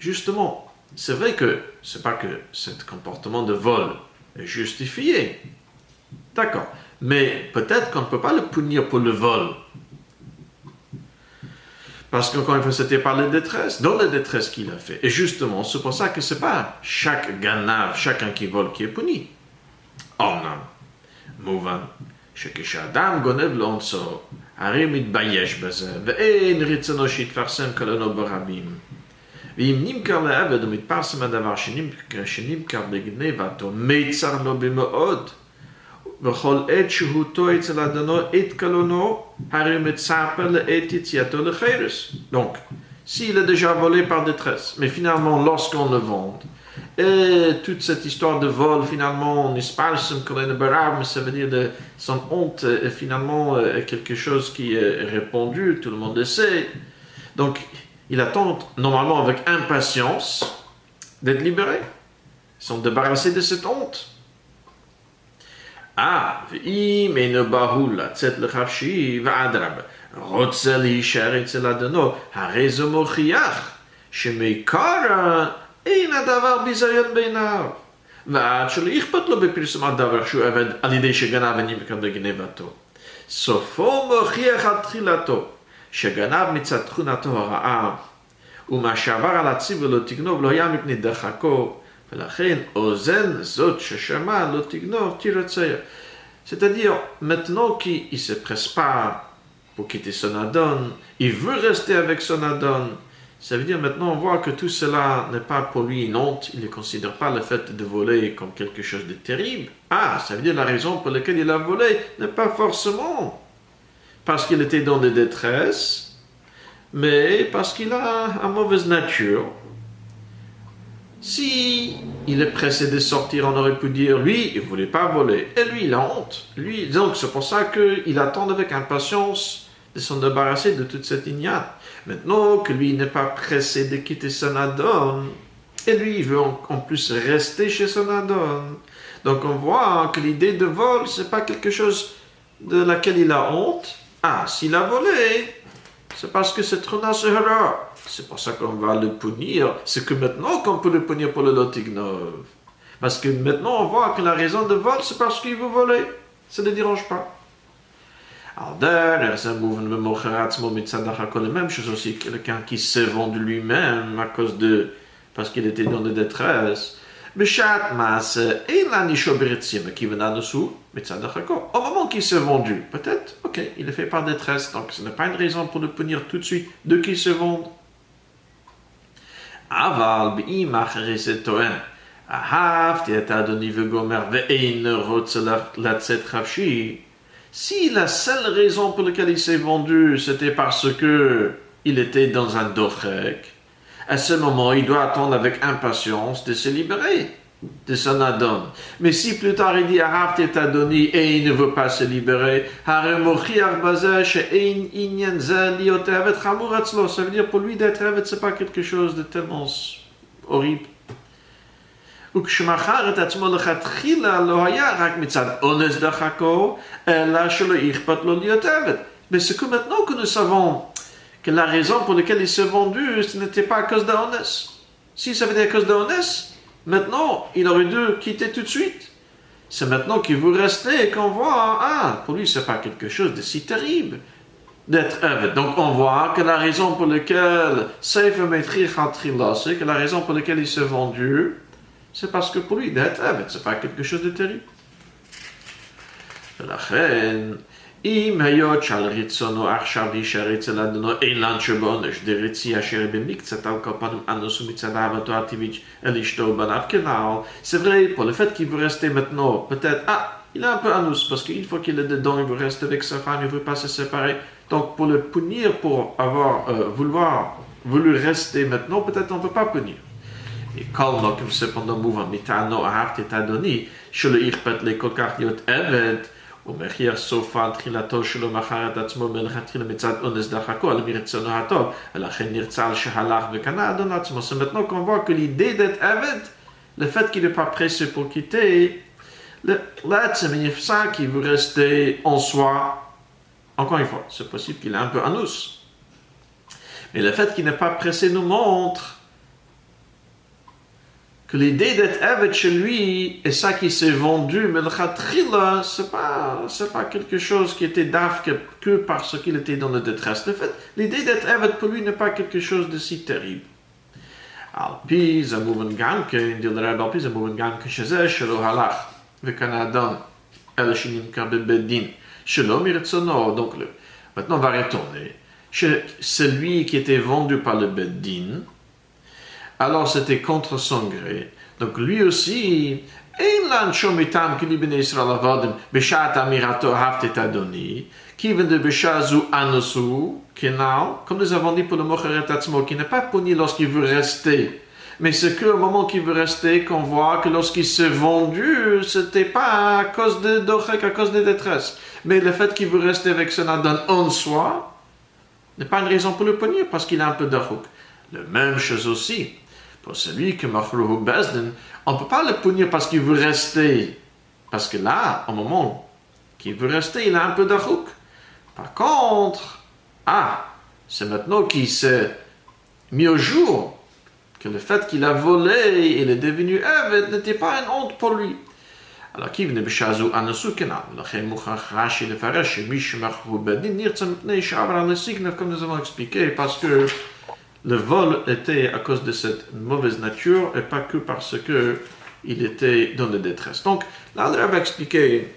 Justement, c'est vrai que c'est pas que ce comportement de vol est justifié. D'accord. Mais peut-être qu'on ne peut pas le punir pour le vol. Parce qu'encore une fois, c'était par la détresse, dans la détresse qu'il a fait. Et justement, c'est pour ça que ce n'est pas chaque ganav, chacun qui vole qui est puni. Ornam, mouvan, שכשאדם גונב לאונסו, הרי מתבייש בזה, ואין רצונו שיתפרסם כלנו ברבים. ואם נמכר לעבד ומתפרסם הדבר שנמכר בגנבתו, מיצר לו במאוד. וכל עת שהותו אצל אדונו עת קלונו, הרי מצפה לעת יציאתו לחרס. Donc, s'il est déjà volé par détresse, mais finalement, lorsqu'on le vend, et toute cette histoire de vol, finalement, on isparsum kolene barab, ça veut dire de son honte, est finalement quelque chose qui est répandu, tout le monde le sait. Donc, il attend normalement avec impatience d'être libéré. Ils sont débarrassés de cette honte. ואם אינו בהול לצאת לחפשי ואדרבה, רוצה להישאר אצל אדונו, הרי זה מוכיח שמעיקר אין הדבר ביזיון בעיניו. ועד שלא אכפת לו בפרסום הדבר שהוא עבד על ידי שגנב ונמכר בגנבתו. סופו מוכיח על תחילתו, שגנב מצד תכונתו הרעה, ומה שעבר על הציבור לא תגנוב לא היה מפני דחקו, ולכן, אוזן זאת ששמע לא תגנוב תירצה. C'est-à-dire, maintenant qu'il ne se presse pas pour quitter son Adon, il veut rester avec son Adon. Ça veut dire maintenant on voit que tout cela n'est pas pour lui une honte, il ne considère pas le fait de voler comme quelque chose de terrible. Ça veut dire la raison pour laquelle il a volé n'est pas forcément parce qu'il était dans des détresses, mais parce qu'il a une mauvaise nature. Si il est pressé de sortir, on aurait pu dire, lui, il ne voulait pas voler. Et lui, il a honte. Lui, donc, c'est pour ça qu'il attend avec impatience de s'en débarrasser de toute cette ignate. Maintenant que lui n'est pas pressé de quitter son Adon, et lui, il veut en plus rester chez son Adon. Donc, on voit que l'idée de vol, ce n'est pas quelque chose de laquelle il a honte. S'il a volé, c'est parce que c'est trop nassehara. C'est pour ça qu'on va le punir. C'est que maintenant qu'on peut le punir pour le lotignov. Parce que maintenant on voit que la raison de vol, c'est parce qu'il veut voler. Ça ne le dérange pas. Alors, la même chose aussi, quelqu'un qui s'est vendu lui-même à cause de... parce qu'il était dans des détresses. Au moment qu'il s'est vendu, peut-être, ok, il est fait par détresse, donc ce n'est pas une raison pour le punir tout de suite de qu'il se vende. אבל באם אחרי זה טוען, אהבתי את אדוני וגומר ואין רוצה לצאת חפשי, si la seule raison pour laquelle il s'est vendu, c'était parce que il était dans un dochek, à ce moment, il doit attendre avec impatience de se libérer de son Adon. Mais si plus tard il dit Ahavti et Adoni et il ne veut pas se libérer, ça veut dire pour lui d'être Avet, c'est pas quelque chose de tellement horrible. Mais c'est que maintenant que nous savons que la raison pour laquelle il s'est vendu, ce n'était pas à cause d'Honès. Si ça veut dire à cause d'Honès, maintenant, il aurait dû quitter tout de suite. C'est maintenant qu'il veut rester et qu'on voit, pour lui, ce n'est pas quelque chose de si terrible d'être Eved. Donc, on voit que la raison pour laquelle c'est que la raison pour laquelle il s'est vendu, c'est parce que pour lui, d'être Eved, ce n'est pas quelque chose de terrible. אם היות שעל רצונו עכשיו להישאר אצל אדונו אילן שבעונש דרצי אשר במקצת על כל פנים אנוס ומצד אהבתו הטבעית אל אשתו ובניו כנעל. C'est vrai, pour le fait qu'il veut rester maintenant, peut-être, il est un peu anus, parce qu'une fois qu'il est dedans, il veut rester avec sa femme, il ne veut pas se séparer. Donc pour le punir, pour avoir voulu rester maintenant, peut-être on ne peut pas punir. Et quand cependant mouvant mitano ahavti et adoni, שלא יכפת לי כל כך להיות עבד, ומחיר סופה תחילתו שלו מכר את עצמו מלכתחילה מצד אונס דחקו על מרצונו הטוב, ולכן נרצה על שהלך וקנה אדון עצמו. C'est maintenant qu'on voit que l'idée d'être avide, le fait qu'il n'est pas pressé pour quitter, l'être ça qui veut rester en soi, encore une fois, c'est possible qu'il est un peu en nous. Mais le fait qu'il n'est pas pressé nous montre que l'idée d'être avide chez lui est ça qui s'est vendu, mais le khatrila, c'est pas quelque chose qui était d'af que parce qu'il était dans la détresse. En fait, l'idée d'être avide pour lui n'est pas quelque chose de si terrible. Al-pi, zamouven gamken, dit le Rebbe, al-pi, zamouven gamken, shezeh, shelo halach, vekanadon, el shinim kabebedin, shelo miretsono. Donc, maintenant, on va retourner. Celui qui était vendu par le Beddin, alors c'était contre son gré. Donc lui aussi, comme nous avons dit pour le Mocheret Atzmo, qui n'est pas puni lorsqu'il veut rester. Mais c'est qu'au moment qu'il veut rester qu'on voit que lorsqu'il s'est vendu, c'était pas à cause de Dochek, à cause de détresse. Mais le fait qu'il veut rester avec son Adon en soi, n'est pas une raison pour le punir, parce qu'il a un peu d'arrouk. La même chose aussi, pour celui qui machruhu bezdin, on ne peut pas le punir parce qu'il veut rester. Parce que là, au moment qu'il veut rester, il a un peu d'arrouk. Par contre, c'est maintenant qu'il s'est mis au jour que le fait qu'il a volé, il est devenu avide, n'était pas une honte pour lui. Alors, qui venait b'chazu anasu kenal, l'chem mouchach Rashi lefaresh, mishmachru bedin, nirtzam pnei shavar le signev, comme nous avons expliqué, parce que le vol était à cause de cette mauvaise nature et pas que parce que il était dans la détresse. Donc, là, on va expliquer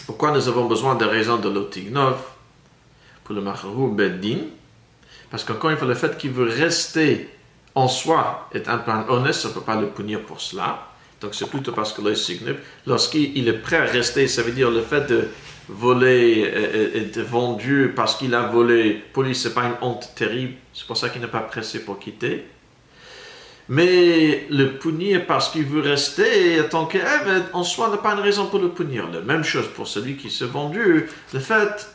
pourquoi nous avons besoin de raisons de l'otignov pour le machru bedin, parce qu'encore une fois, le fait qu'il veut rester en soi est un peu honnête, on ne peut pas le punir pour cela. Donc c'est plutôt parce que le signe, lorsqu'il est prêt à rester, ça veut dire le fait de voler et de vendu parce qu'il a volé, pour lui c'est pas une honte terrible, c'est pour ça qu'il n'est pas pressé pour quitter. Mais le punir parce qu'il veut rester en tant qu'avide, en soi n'est pas une raison pour le punir. La même chose pour celui qui s'est vendu, le fait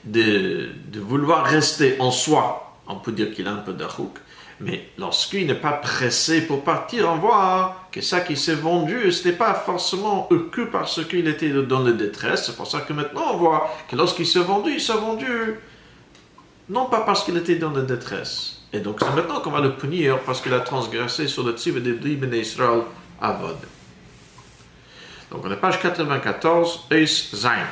de vouloir rester en soi, on peut dire qu'il a un peu d'arrouk. Mais lorsqu'il n'est pas pressé pour partir, on voit que ça qui s'est vendu, ce n'est pas forcément que parce qu'il était dans la détresse. C'est pour ça que maintenant on voit que lorsqu'il s'est vendu, il s'est vendu non pas parce qu'il était dans la détresse. Et donc c'est maintenant qu'on va le punir parce qu'il a transgressé sur le tzivah de Bnei Israël Avod. Donc on est page 94, Eis Zayin.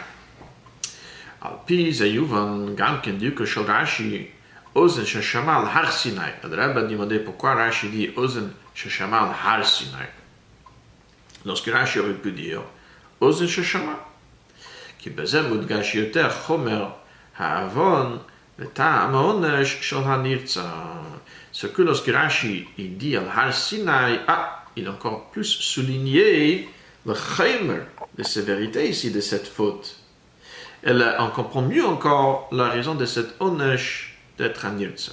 Al-pi zayuvan gamken diuke shel Rashi Ozen sheshama al Har Sinai. Le Rebbe a demandé pourquoi Rashi dit Ozen sheshama al Har Sinai. Lorsque Rashi aurait pu dire Ozen sheshama, ki bezeh mudgash yoter chomer ha'avon v'ta'am ha'onesh shel ha'nirtza. Ce que lorsque Rashi il dit al Har Sinai, il a encore plus souligné le chomer, la sévérité ici de cette faute. On comprend mieux encore la raison de cette onesh d'être un nirtza.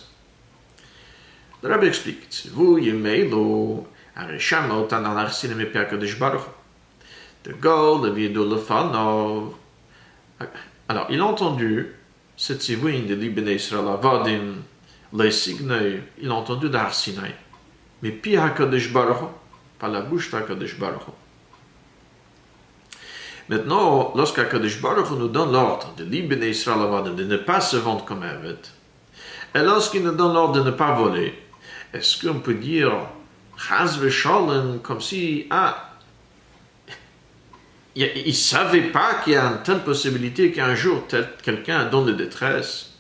Le Rabbi explique, vous, Yemeilu, Arisham, Otan al Arsin, et Perkadosh Baruch. De Gol, de Vido Lefanov. Alors, il a entendu cette tzivouin de l'Ibn Israël Avadim, les signes, il a entendu d'Ar Sinai. Mais puis HaKadosh Baruch, par la bouche d'HaKadosh Baruch. Maintenant, lorsqu'HaKadosh Baruch nous donne l'ordre de l'Ibn Israël Avadim de ne pas se vendre comme Aved, et lorsqu'il nous donne l'ordre de ne pas voler, est-ce qu'on peut dire Chaz v'sholem comme si il ne savait pas qu'il y a une telle possibilité qu'un jour quelqu'un dans la détresse,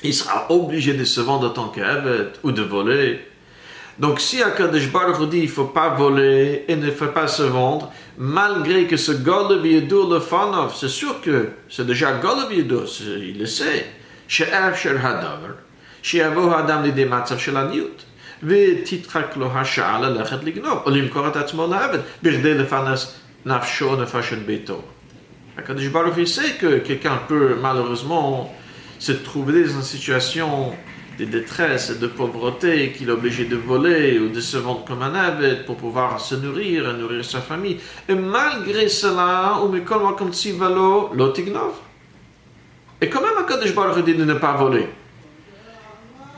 il sera obligé de se vendre en tant qu'Aved ou de voler. Donc si HaKadosh Baruch dit il ne faut pas voler et ne faut pas se vendre, malgré que ce Gol v'yedur lefanov, c'est sûr que c'est déjà Gol v'yedur, il le sait. שאף של הדבר, שיבוא האדם לידי מצב של עניות, ותתחק לו השעה ללכת לגנוב, או למכור את עצמו לעבד, בכדי לפרנס נפשו או נפש את ביתו. הקדוש ברוך הוא sait que quelqu'un peut malheureusement se trouver dans une situation de détresse et de pauvreté, qu'il est obligé de voler ou de se vendre comme un aveugle pour pouvoir se nourrir et nourrir sa famille. Et malgré cela, et quand même, Akadosh Baruch Hu dit de ne pas voler.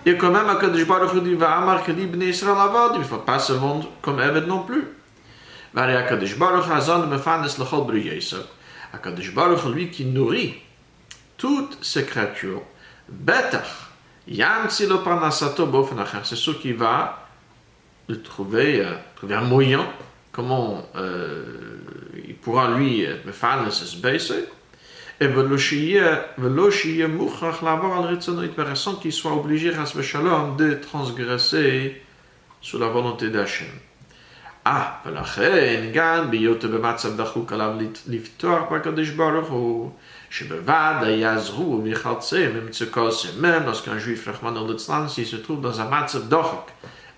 Et quand même, Akadosh Baruch Hu dit, il ne faut pas se vendre comme aveugle non plus. Akadosh Baruch Hu, lui qui nourrit toutes ces créatures, c'est sûr qu'il va trouver un moyen, comment il pourra lui se baisser, et sans qu'il soit obligé de transgresser sous la volonté d'Hachem. ולכן גם בהיותו במצב דחוק עליו לפתוח בקדוש ברוך הוא, שבוודאי יעזרו מחלצי ממצוקות, même lorsqu'un juif רחמנא ליצלן s'il se trouve dans un מצב דוחק,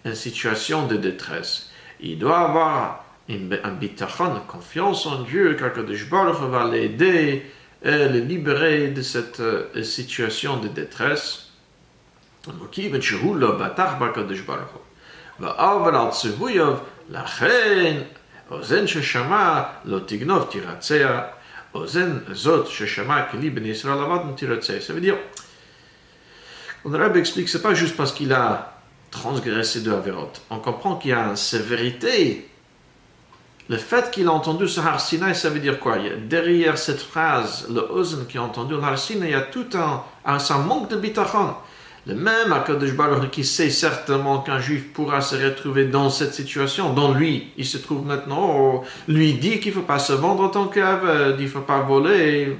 une situation de détresse, il doit avoir un bitachon, une confiance en Dieu, qu'Akadosh Baruch Hu va l'aider et le libérer de cette situation de détresse. וכיוון שהוא לא בטח בקדוש ברוך הוא, ועובר על ציווייו, לכן, אוזן ששמע לא תגנוב תירצע, אוזן זאת ששמע כלי בני ישראל עבד תירצע. Ça veut dire, le Rabbi explique, c'est pas juste parce qu'il a transgressé de Averot. On comprend qu'il y a une sévérité. Le fait qu'il a entendu ce Har Sinai, ça veut dire quoi? Derrière cette phrase, le Ozen qui a entendu le Har Sinai, il y a tout un manque de bitachon. Le même Akadosh Baruch Hu qui sait certainement qu'un juif pourra se retrouver dans cette situation, dont lui, il se trouve maintenant, lui dit qu'il ne faut pas se vendre en tant qu'aveugle, il ne faut pas voler.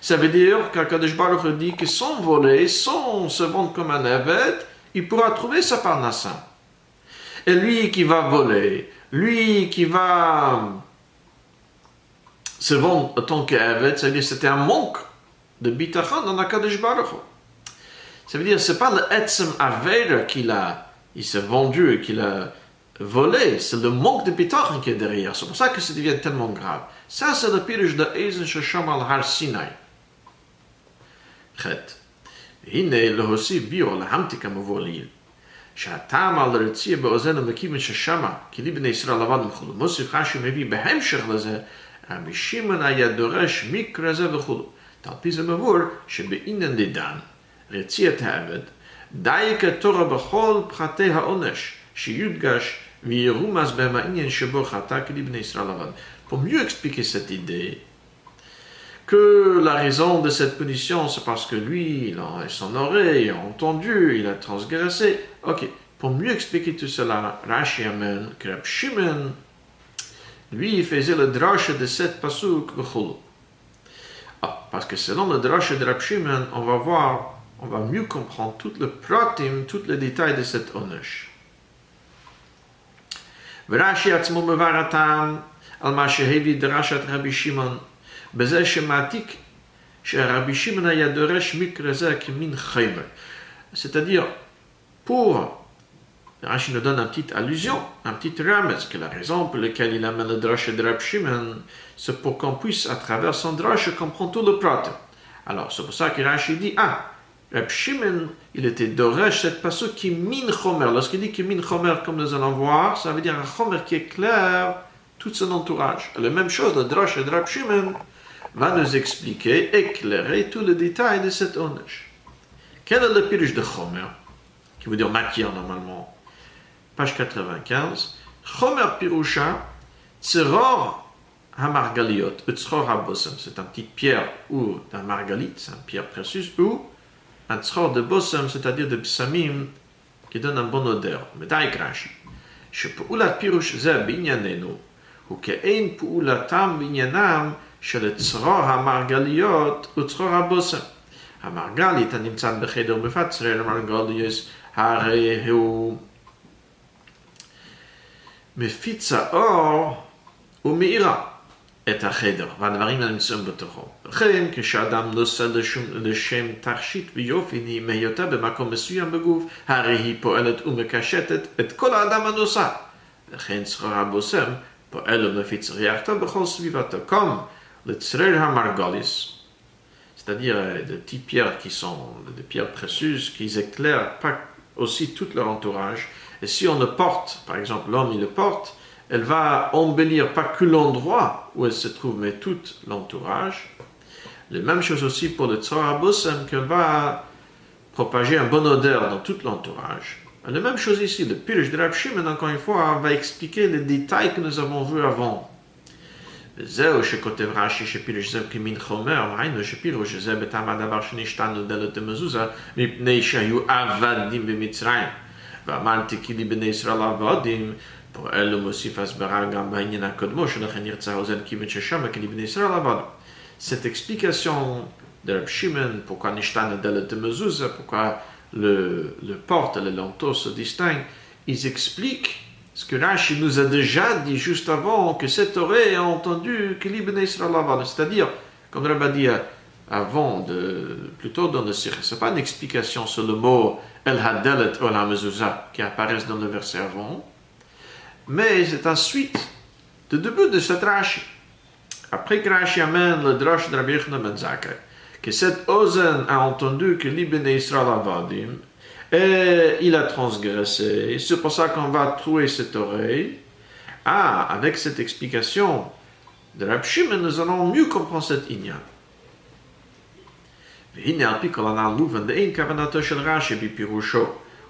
Ça veut dire qu'Akadosh Baruch Hu dit que sans voler, sans se vendre comme un aveugle, il pourra trouver sa parnassa. Et lui qui va voler, lui qui va se vendre en tant qu'aveugle, ça veut dire que c'était un manque de bitachon dans Akadosh Baruch Hu. Ça veut dire, ce n'est pas le Etzem Avera il s'est vendu et qu'il a volé, c'est le manque de bitachon qui est derrière. C'est pour ça que ça devient tellement grave. Ça, c'est le pirush de Ezen Shesham al Har Sinai. Chet. הנה להוסיף ביור להמתיק המבוא שהטעם על הרציע באוזנו מכיוון ששמע כי לי בני ישראל עבד וכו'. מוסיף רש"י מביא בהמשך לזה, רבי שמעון היה דורש מקרא זה וכו'. על פי זה מבואר שבעניין דדן רציעת העבד, די כתורה בכל פרטי העונש, שיודגש וירומז בהם העניין שבו חטא כי לי בני ישראל עבד. Pour mieux expliquer cette idée, que la raison de cette punition, c'est parce que lui, son oreille a entendu, il a transgressé. Ok, pour mieux expliquer tout cela, Rashi amène que Rab Shimon, lui, il faisait le drache de cette pasuk v'chulu. Parce que selon le drache de Rab Shimon, on va mieux comprendre tout le pratim, tout le détail de cette onesh. Rashi atzmo mevaratam al ma shehevi drashat Rabbi Shimon. בזה שמעתיק שרבי שמעון היה דורש מקרא זה כמין חיימר. C'est-à-dire, pour, Rashi nous donne une petite allusion, un petit ramez, que la raison pour laquelle il amène le drache de Rab Shimon, c'est pour qu'on puisse, à travers son drache, comprendre tout le pratim. Alors, c'est pour ça que Rashi dit, Rab Shimon, il était doresh cette pasuk qui min chomer. Lorsqu'il dit qui min chomer, comme nous allons voir, ça veut dire un chomer qui éclaire tout son entourage. Et la même chose, le drache de Rab Shimon va nous expliquer, éclairer tout le détail de cette onesh. Quel est le pirush de chomer, qui veut dire matière normalement? Page 95. Chomer pirusha, tzeror ha-margaliot, tzeror ha-bossem. C'est une petite pierre ou d'un margalit, c'est une pierre précieuse, ou un tzeror de bossem, c'est-à-dire de psamim, qui donne un bon odeur. Mais d'ailleurs, Rashi, שפעולת פירוש זה בענייננו, וכאין פעולתם בעניינם של צרור המרגליות וצרור הבושם. המרגלית הנמצא בחדר מפצרר המרגליוס, הרי הוא מפיץ האור ומאירה את החדר, והדברים הנמצאים בתוכו. לכן, כשאדם נושא לשם תכשיט ויופי מהיותה במקום מסוים בגוף, הרי היא פועלת ומקשטת את כל האדם הנושא. לכן צרור הבושם פועל ומפיץ ריח טוב בכל סביבתו. comme le tsrer hamargalis, c'est-à-dire des petites pierres qui sont des pierres précieuses, qui éclairent pas aussi tout leur entourage. Et si on le porte, par exemple l'homme il le porte, elle va embellir pas que l'endroit où elle se trouve, mais tout l'entourage. La même chose aussi pour le Tzor HaBosem, qu'elle va propager un bon odeur dans tout l'entourage. La même chose ici, le Pirush de Rab Shimon, encore une fois, va expliquer les détails que nous avons vus avant. זהו שכותב רש"י שפירוש זה כמין חומר, היינו שפירוש זה בטעם הדבר שנשתנו דלת המזוזה מפני שהיו עבדים במצרים. ואמרתי כי לי בני ישראל עבדים, פה אלו מוסיף הסברה גם בעניין הקודמו, שלכן ירצה האוזן כיוון ששם כי לי בני ישראל עבדים. Cette explication de Rab Shimon, pourquoi nishtanu delet mezuzah, pourquoi le porte et le linteau se distinguent, ils expliquent ce que Rashi nous a déjà dit juste avant, que cet oreille a entendu que l'Ibn Israël a, c'est-à-dire, comme Rabbi a dit avant, plutôt dans le Sikh, ce n'est pas une explication sur le mot El Hadelet ou la Mezuzah qui apparaissent dans le verset avant, mais c'est ensuite le début de cette Rashi. Après que Rashi amène le Drash de Rabbi Yochanan ben Zakkai, que cet Ozen a entendu que l'Ibn Israël avadim, et il a transgressé, c'est pour ça qu'on va trouver cette oreille. Avec cette explication de Rab Shimon, nous allons mieux comprendre cet inyan. והנה על פי כל הנ"ל מובן דאין כוונתו של רש"י בפירושו.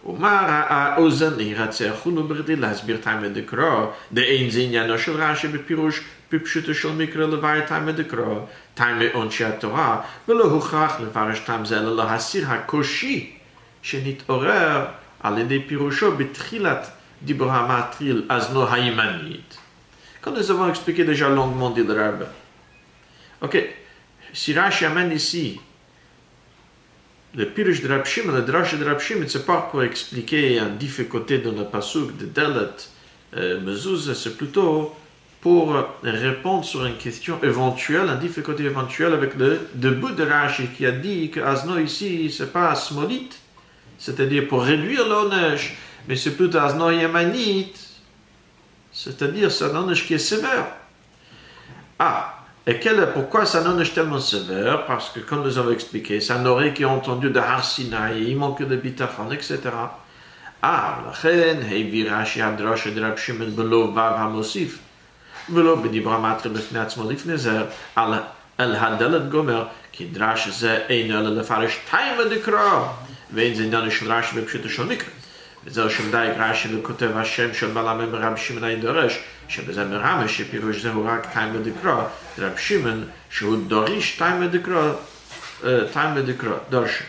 ומה ראה האוזן להירצח חולו בכדי להסביר תימא דקרא, דאין זה עניינו של רש"י בפירוש בפשוטו של מקרא לבאר תימא דקרא, תימא עונשי התורה, ולא הוכרח לפרש טעם זה אלא להסיר הקושי שנתעורר על ידי פירושו בתחילת דיבור המטריל אזנו הימנית. Comme nous avons expliqué déjà longuement dit le Rabbin. Ok, si Rashi amène ici le pirush de Rab Shimon, le drash de Rab Shimon, c'est pas pour expliquer un difficulté dans le pasuk de Delet Mezuzah, c'est plutôt pour répondre sur une question éventuelle, une difficulté éventuelle avec le début de Rashi qui a dit que Azno ici, c'est pas Smolite, c'est-à-dire pour réduire l'onesh, mais c'est plutôt Azno Yamanite, c'est-à-dire c'est un onesh qui est sévère. Et pourquoi c'est un onesh tellement sévère? Parce que, comme nous avons expliqué, c'est un oreille qui a entendu de Har Sinai, il manque de bitachon, etc. לכן הביא רש"י הדרש של רב שמעון בלא וו המוסיף, ולא בדיבור המטרי בפני עצמו לפני זה, על הדלת גומר, כי דרש זה אינו אלא לפרש תימא דקרא, ואין זה עניין של רש"י בפשוטו של מקרא. וזהו שמדייק רש"י וכותב השם של בעל המאמר רב שמעון הידרש, שבזה מרמז שפירוש זהו רק תימא דקרא, רב שמעון שהוא דורש תימא דקרא, דורש.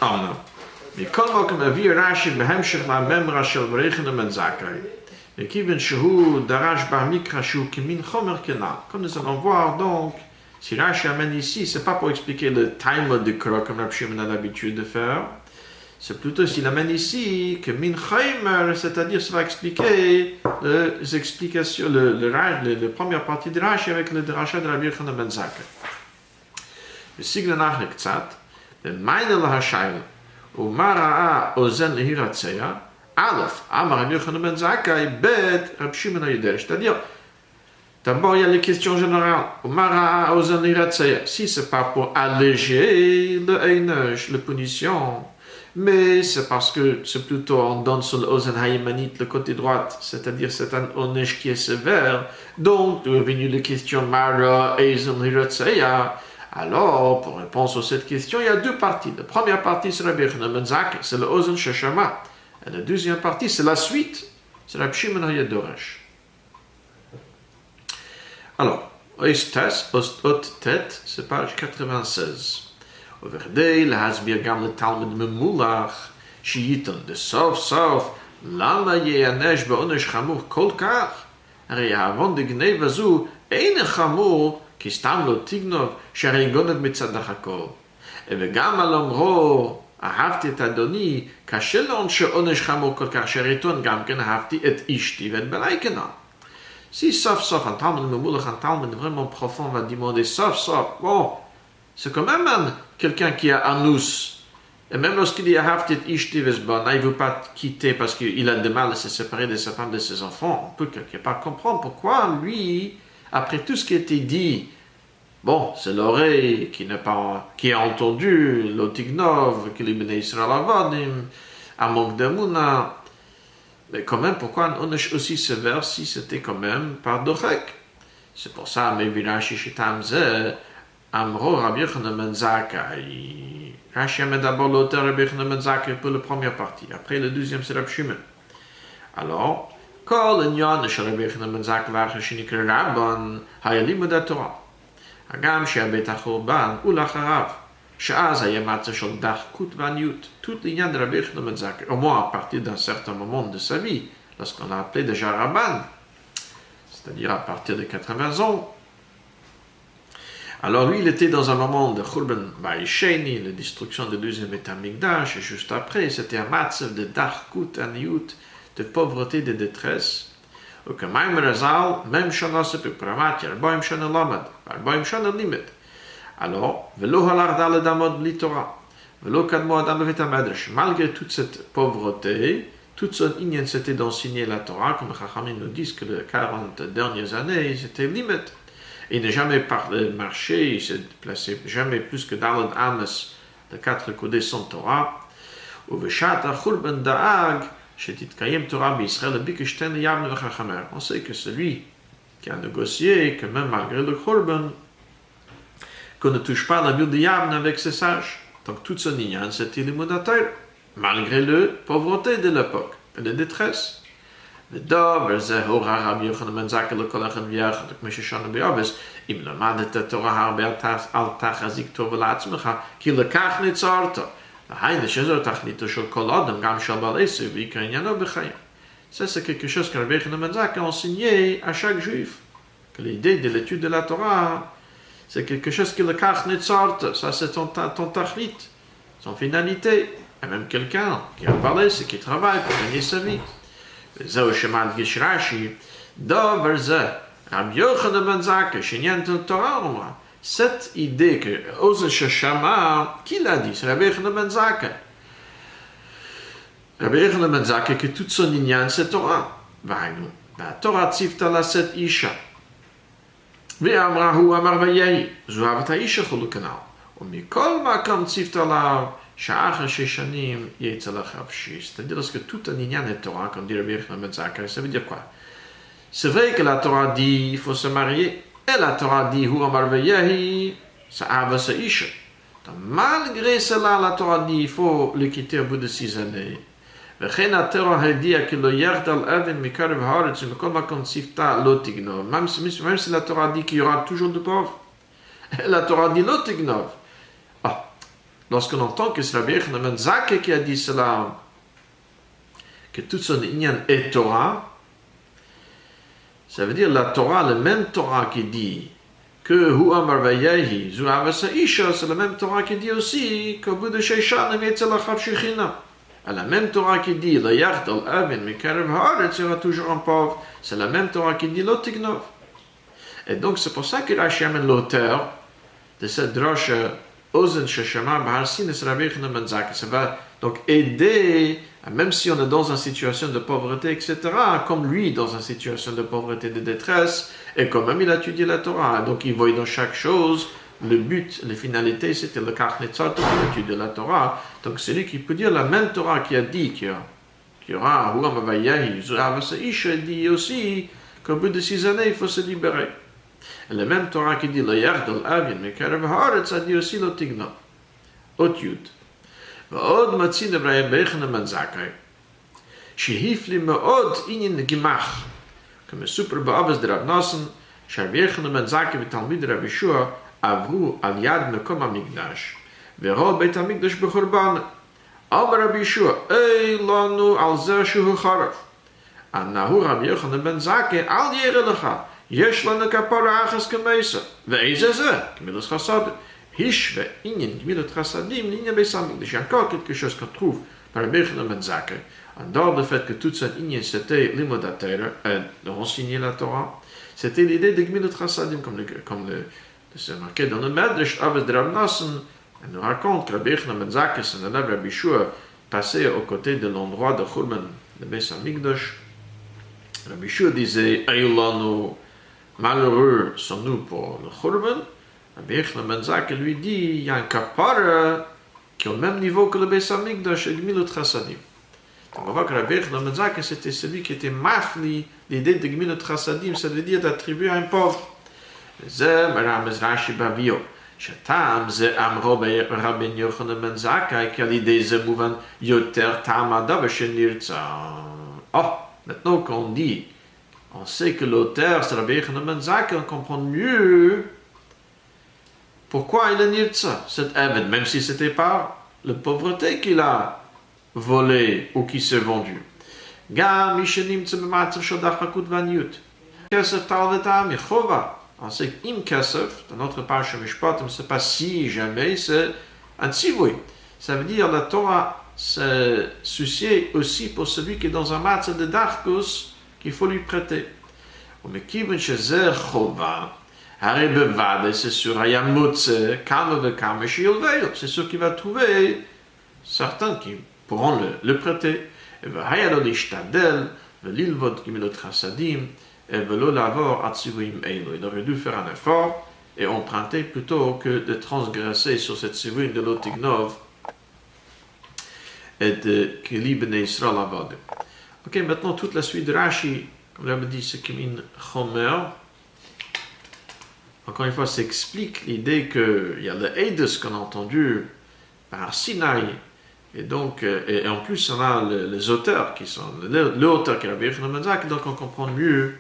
non. מכל מקום הביא רש"י בהמשך לממרה של רבי יוחנן בן זכאי, וכיוון שהוא דרש במקרא שהוא כמין חומר כנ"ל. Comme nous allons voir donc, si Rashi amène ici, c'est pas pour expliquer le time de Kro comme Rab Shimon a l'habitude de faire, c'est plutôt s'il amène ici que min chaimer, c'est-à-dire ça va expliquer les explications, la première partie de Rashi avec le drasha de Rabbi Yochanan ben Zakkai. וסיגנא נחלה קצת, ומיינה להשאלה, ומה ראה אוזן להירצח, אמר רבי יוחנן בן זכאי, רב שמעון הידרש. C'est-à-dire, d'abord il y a les questions générales, ומה ראה אוזן להירצח, si c'est pas pour alléger le einesh, la punition, mais c'est parce que c'est plutôt on donne sur l'ozen haïmanit, le côté droit, c'est-à-dire c'est un onesh qui est sévère, donc il est venu la question, Mara Ezen Hiratseya. Alors, pour répondre à cette question, il y a deux parties. La première partie, c'est Rabbi Yochanan ben Zakkai, c'est le Ozen Sheshama. Et la deuxième partie, c'est la suite, c'est Rabbi Shimon HaYadoresh. Alors, Ot Tet, c'est page 96. ובכדי להסביר גם לתלמיד ממולח שייתן לסוף סוף למה ייענש בעונש חמור כל כך? הרי העוון דגנבה זו אין חמור כי סתם לא תגנוב שהרי גונב מצדך הכל. וגם על אומרו אהבתי את אדוני קשה לעונש עונש חמור כל כך שהריתון גם כן אהבתי את אשתי ואת בני כנ"ל. Si sauf un talmud ממולח, un talmud vraiment profond va demander sauf, bon, c'est quand même quelqu'un qui a anus, Et même lorsqu'il dit Haftit Ishti Vesbana, il ne veut pas quitter parce qu'il a du mal à se séparer de sa femme, de ses enfants. On peut quelque part comprendre pourquoi lui, après tout ce qui a été dit, bon, c'est l'oreille qui a entendu l'Otignov, qui lui menait Israël Avadim, à manque d'Amouna. Mais quand même, pourquoi on a aussi ce vers si c'était quand même par Dochek? C'est pour ça, mais Virashi Shitamze, Amro Rabbi Yochanan ben Zakkai. Rashi met d'abord l'auteur Rabbi Yochanan ben Zakkai pour la première partie. Après, le deuxième, c'est Rabbi Shimon. Alors, Kol Inyan של רבי יוחנן בן זכאי ואחר שנקרא רבן, היה לימוד התורה. הגם שהבית החורבן ולאחריו, שאז היה מצב של דחקות ועניות. Tout l'Inyan de Rabbi Yochanan ben Zakkai, au moins à partir d'un certain moment de sa vie, lorsqu'on l'a appelé déjà Rabban, c'est-à-dire à partir de 80 ans. Alors lui, il était dans un moment de Khurban Ba'isheni, la destruction du deuxième Beit HaMikdash, et juste après, c'était un matzav de Dachkut, Aniyut, de pauvreté, de détresse. Ou que même Razal, même Shana se peut pramat, Yarboim Shana Lamad, Yarboim Shana Limit. Alors, Velo Halar Dal Damod Bli Torah, Velo Kadmo Adam Beit HaMedrash, malgré toute cette pauvreté, toute son inyan, c'était d'enseigner la Torah, comme Chachamim nous disent que les 40 dernières années, c'était limite. Il n'a jamais marché, il ne s'est déplacé jamais plus que Dalad Ames, de 4 coudées sans Torah. Ou Veshata Khurban Da'ag, Shetit Kayem Torah B'Israël, Bikishten Yavne V'Chachamer. On sait que celui qui a négocié, que même malgré le Khurban, qu'on ne touche pas la ville de Yavne avec ses sages. Donc toute son ignan, c'était l'immunateur, malgré la pauvreté de l'époque, et la détresse. ודובר זה הורה רבי יוחנן בן זכאי לכל אחד ויחד, כמו ששנו באובס, אם למד את התורה הרבה אל תחזיק טוב לעצמך, כי לכך נצרת. והיינו שזו תכליתו של כל אדם, גם של בעל עשר, ועיקר עניינו בחיים. Ça, c'est quelque chose que Rabbi Yochanan ben Zakkai a enseigné à chaque juif. Que l'idée de l'étude de la Torah, c'est quelque chose qui le kach netzart, ça c'est ton tachlit, son finalité. Et même quelqu'un qui a parlé, c'est qui travaille pour gagner sa vie. זהו שמדגיש רש"י, דבר זה, רבי יוחנן בן זכאי, שעניין את התורה אומרה, cette idée que Ozen Shashama, qui l'a dit? C'est Rabbi Yochanan ben Zakkai. Rabbi Yochanan ben Zakkai, que tout son inyan, c'est Torah. והיינו, והתורה ציוותה לשאת אישה. ואמרה הוא אמר ויהי, זו אהבת האישה כולו כנ"ל. ומכל מקום ציוותה לה, שאחר 6 שנים יצא לך חופשי. C'est-à-dire que tout un inyan est Torah, comme dit Rabbi Yochanan ben Zakkai, ça veut dire quoi? C'est vrai que la Torah dit il faut se marier, et la Torah dit hu amar veyehi, ça ava sa isha. Donc malgré cela, la Torah dit il faut le quitter au bout de 6 années. וכן התורה הודיעה כי לא ירד על אבן מקרב הארץ ומכל מקום צפתה לא תגנוב. Même si la Torah dit qu'il y aura toujours de pauvres, la Torah dit לא תגנוב. Lorsqu'on entend que c'est Rabbi Yochanan ben Zakkai qui a dit cela, que tout son inyan est Torah, ça veut dire la Torah, la même Torah qui dit que Hu Amar Vayehi, Zu Avasa Isha, c'est la même Torah qui dit aussi qu'au bout de 6 shanim Yetzel Achav Shechina. La même Torah qui dit La Yard al Avin Mikarev Haaretz sera toujours un pauvre, c'est la même Torah qui dit Lo Tignov. Et donc c'est pour ça que Rashi amène l'auteur de cette droche Ozen Sheshama Bahar Sin, c'est Rabbi Yochanan ben Zakkai. Ça va donc aider, même si on est dans une situation de pauvreté, etc., comme lui, dans une situation de pauvreté, de détresse, et quand même il a étudié la Torah. Donc il voit dans chaque chose, le but, la finalité, c'était le Kach Netzart pour l'étude de la Torah. Donc c'est lui qui peut dire la même Torah qui a dit qu'il y aura Huam Avayahi, Zuavasa Isha, dit aussi qu'au bout de 6 années, il faut se libérer. Et la même Torah qui dit le Yard al-Avin, Mekarev Haaretz, a dit aussi le Tigna. Ot Yud. ועוד מציין רבי יוחנן בן זכאי, שהפליא מאוד עניין גמח, כמסופר באובס דרב נוסן, שרבי יוחנן בן זכאי ותלמיד רבי יהושע עברו על יד מקום המקדש, וראו בית המקדש בחורבן. אמר רבי יהושע, אי לנו על זה שהוא חרב. ענהו רבי יוחנן בן זכאי, אל ירא לך, יש לנו כפרה אחת כמסה, ואיזה זה? כמילת חסד. Hishve, Inyan, Gmilat Chassadim, l'Inyan Beisamikdash. Il y a encore quelque chose qu'on trouve par Rabbi Yochanan ben Zakkai, en dehors du fait que toute cette Inyan, c'était l'imodateur, d'enseigner la Torah, c'était l'idée de Gmilat Chassadim, comme c'est marqué dans le Medrash, Aved Rav Nassan, Elle nous raconte que Rabbi Yochanan ben Zakkai, son élève Rabbi Yeshua, passait aux côtés de l'endroit de Khurban, de Beis Hamikdash. Rabbi Yeshua disait, Aïlanu, malheureux sont-nous pour le Khurban. Rabbi Yochanan ben Zakkai lui dit, il y a un kapara qui est au même niveau que le Beis Hamikdash et Gmilut Chasadim. On va voir que Rabbi Yochanan ben Zakkai, c'était celui qui était mafli l'idée de Gmilut Chasadim, ça veut dire d'attribuer à un pauvre. זה מרמז רש"י בביו, שטעם זה אמרו רבי יוחנן בן זכאי, כי על ידי זה מובן יותר טעם הדבר שנרצה. Maintenant qu'on dit, on sait que l'auteur c'est Rabbi Yochanan ben Zakkai, on comprend mieux pourquoi il est nirtza, cet Eved, même si c'était pas la pauvreté qu'il a volé ou qui s'est vendu. גם מי שנמצא במצב של דחקות ועניות, כסף טל וטעם מחובה. On sait qu'im kasef, dans notre page Mishpat, on ne sait pas si jamais c'est un tzivui. Ça veut dire la Torah se soucier aussi pour celui qui est dans un match de darkus qu'il faut lui prêter. Mais qui veut chez zer chova, haribevade, c'est sûr, hayamutze, kame kame shilveil, c'est sûr qu'il va trouver certains qui pourront le prêter. Et va hayalo lishtadel, velilvod kimilot chasadim. Il aurait dû faire un effort et emprunter plutôt que de transgresser sur cette sivouine de l'Otignov et de Kili Bnei Israël Avod. Ok, maintenant toute la suite de Rashi, comme l'avait dit, c'est Kimin Chomer. Encore une fois, ça explique l'idée qu'il y a le Eidos qu'on a entendu par Sinaï. Et donc, et en plus, on a les auteurs qui sont, l'auteur qui est Rabbi Yochanan ben Zakkai, donc on comprend mieux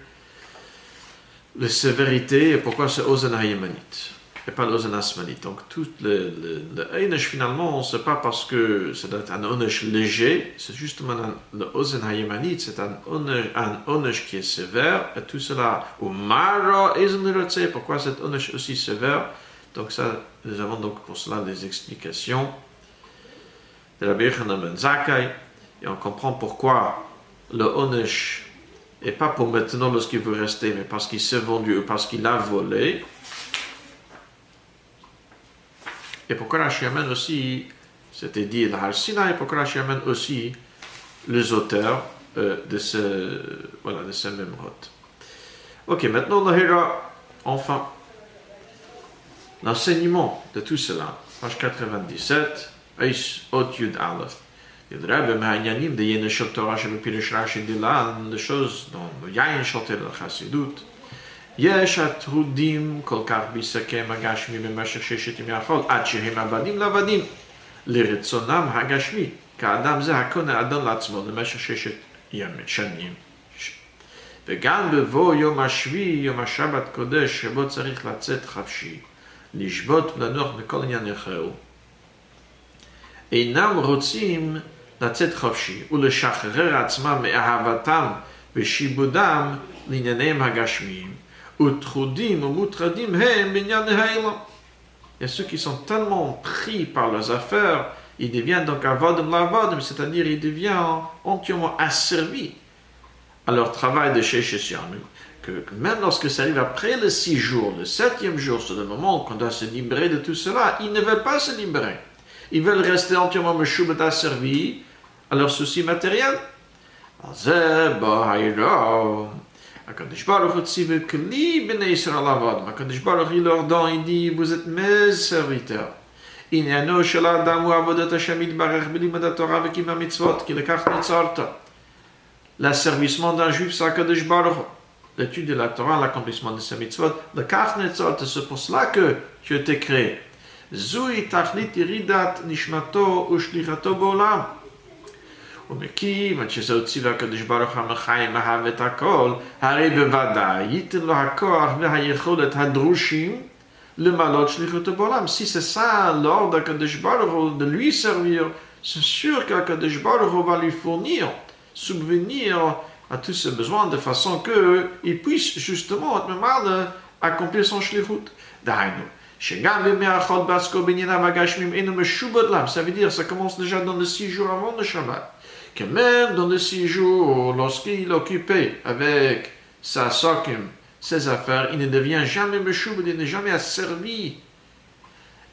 la sévérité et pourquoi c'est Ozen Hayemanite et pas l'Ozen Asmanite. Donc tout le Einesh finalement, on ne sait pas parce que c'est un Onesh léger, c'est justement le Ozen Hayemanite, c'est un Onesh qui est sévère et tout cela au Mara Ezenirotse, pourquoi cet Onesh aussi sévère. Donc ça, nous avons donc pour cela des explications de Rabbi Yochanan ben Zakkai et on comprend pourquoi le Onesh et pas pour maintenant lorsqu'il veut rester, mais parce qu'il s'est vendu ou parce qu'il a volé. Et pourquoi Rashi amène aussi, c'était dit dans Har Sinaï, et pourquoi Rashi amène aussi les auteurs de ce même route. Ok, maintenant on verra enfin l'enseignement de tout cela. Page 97, Eis Ot Yud Aleph. Il Rebbe מהעניינים דיינו של תורה שבפירוש רש"י דילן, des choses dont le yain chanté dans la Chassidut. יש הטרודים כל כך ביסקם הגשמי במשך 6 ימי החול, עד שהם עבדים לעבדים, לרצונם הגשמי, כאדם זה הקונה אדון לעצמו למשך 6 שנים. וגם בבוא יום השביעי, יום השבת קודש, שבו צריך לצאת חפשי, לשבות ולנוח מכל עניין אחר. אינם רוצים לצאת חופשי ולשחרר עצמם מאהבתם ושיבודם לענייניהם הגשמיים וטרודים ומוטרדים הם בענייני העולם. Et ceux qui sont tellement pris par leurs affaires, ils deviennent donc avodim lavadim, c'est-à-dire ils deviennent entièrement asservis à leur travail de Shesh Yamim, que même lorsque ça arrive après le 6 jours, le 7e jour, c'est le moment qu'on doit se libérer de tout cela, ils ne veulent pas se libérer. Ils veulent rester entièrement meshubet asservis à leurs soucis matériels. HaKadosh Baruch Hu tzivu kli b'nei Yisrael avodim. HaKadosh Baruch Hu leur donne, il dit, vous êtes mes serviteurs. עניינו של האדם הוא עבודת השם יתברך בלימוד התורה וקיום המצוות, כי לכך נוצרת. L'asservissement d'un juif, c'est HaKadosh Baruch Hu. L'étude de la Torah, l'accomplissement de ces mitzvot, לכך נוצרת, c'est pour cela que tu as été créé. זוהי תכלית ירידת נשמתו ושליחתו בעולם. ומכיוון שזהו ציווה הקדוש ברוך הוא המחיים אהב את הכל, הרי בוודאי ייתן לו הכוח והיכולת הדרושים למלא שליחותו בעולם. Si c'est ça l'ordre d'Akadosh Baruch Hu de lui servir, c'est sûr qu'Akadosh Baruch Hu va lui fournir, subvenir à tous ses besoins de façon qu'il puisse justement accomplir son shlichut. דהיינו, שגם בימי החול בעסקו בענייניו הגשמיים אינו משובד להם. Ça veut dire, ça commence déjà dans les 6 jours avant le Shabbat. Que même dans les 6 jours, lorsqu'il est occupé avec sa sokim, ses affaires, il ne devient jamais meshubed, il n'est jamais asservi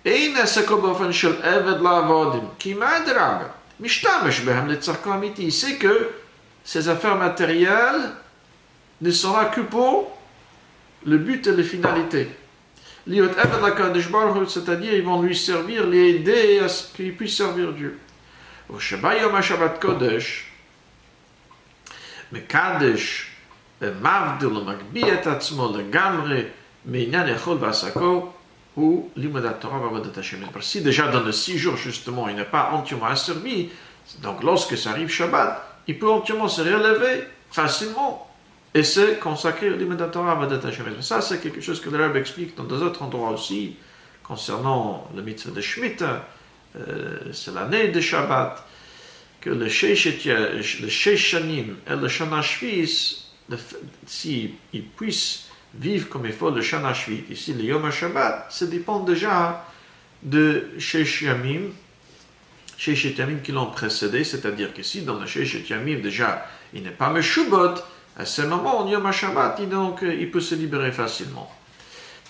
אין עסקו באופן של עבד לעבודים, כי מה אדרבה? משתמש בהם לצרכו אמיתי. C'est que ces affaires matérielles ne sont là que pour le but et les finalités. Liot Eved l'Akadosh Baruch Hu, c'est-à-dire ils vont lui servir, l'aider à ce qu'il puisse servir Dieu. Au Shabbat Yom HaShabbat Kodesh, Mekadesh, Mavdil, Magbi et Atzmo, Legamre, Meinyan Echol Vasako, ou Limud Torah Vavodat Hashem. Si déjà dans les 6 jours, justement, il n'est pas entièrement asservi, donc lorsque ça arrive Shabbat, il peut entièrement se relever facilement et se consacrer au Limud Torah Vavodat Hashem. Ça, c'est quelque chose que le Rebbe explique dans d'autres endroits aussi, concernant le mitzvah de Shemitah, c'est l'année de Shabbat, que le Sheish Shanim et le Shana Shvis, s'ils puissent vivre comme il faut le Shana Shvit, ici le Yom HaShabbat, ça dépend déjà de Sheish Yamim qui l'ont précédé, c'est-à-dire que si dans le Sheish Yamim déjà il n'est pas Meshubot, à ce moment, Yom HaShabbat, donc il peut se libérer facilement.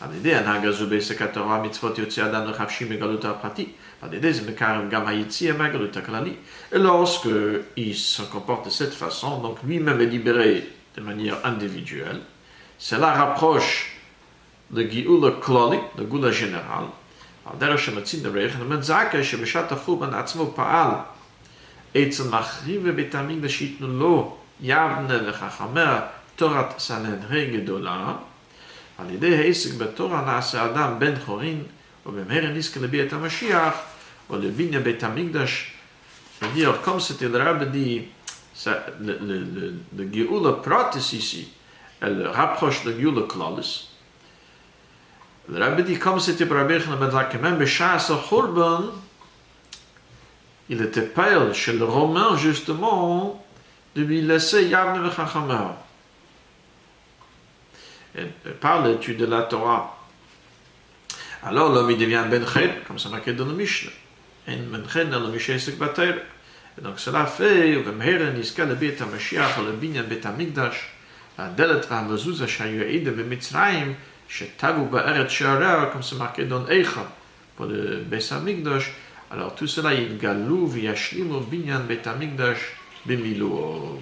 על-ידי הנהג הזו בעסק התורה מצוות יוצא אדם לחפשי מגלות הפרטי, על-ידי זה מקרב גם היציאה מהגלות הכללי. Et lorsque il se comporte de cette façon, donc lui-même est libéré de manière individuelle, cela rapproche le Gioula Klali, le Goula général, על דרך שמציל דרך, ומזכה שבשעת החורבן עצמו פעל אצל מחריבי בית המקדש שייתנו לו יבנה וחכמיה תורת סנהדרין גדולה, על ידי העסק בתורה נעשה אדם בן חורין, ובמהרה נזכה לביאת המשיח, או לבניין בית המקדש. C'est-à-dire, comme c'était le Rabbi dit, le Géoula Pratis ici, elle rapproche le Géoula Klalis. Le Rabbi dit, comme c'était pour Rabbi Yochanan, que même B'Shas HaChurban, il était payé chez le Romain, justement, de lui laisser Yavne V'Chachamah. Par l'étude de la Torah. Alors l'homme il devient Ben Ched, comme ça marqué dans le Mishnah. Et Ben Ched dans le Mishnah c'est Bater. Et donc cela fait, Vemhera Niska le Beit HaMashiach, le Binyan Beit HaMikdash, Adelet Ramazuz Shayu Eid B'Mitzrayim, Shetavu Ba'eret Shara, comme c'est marqué dans Eicha, pour le Beit HaMikdash. Alors tout cela, il galou v'yashlimu Binyan Beit HaMikdash b'miluo.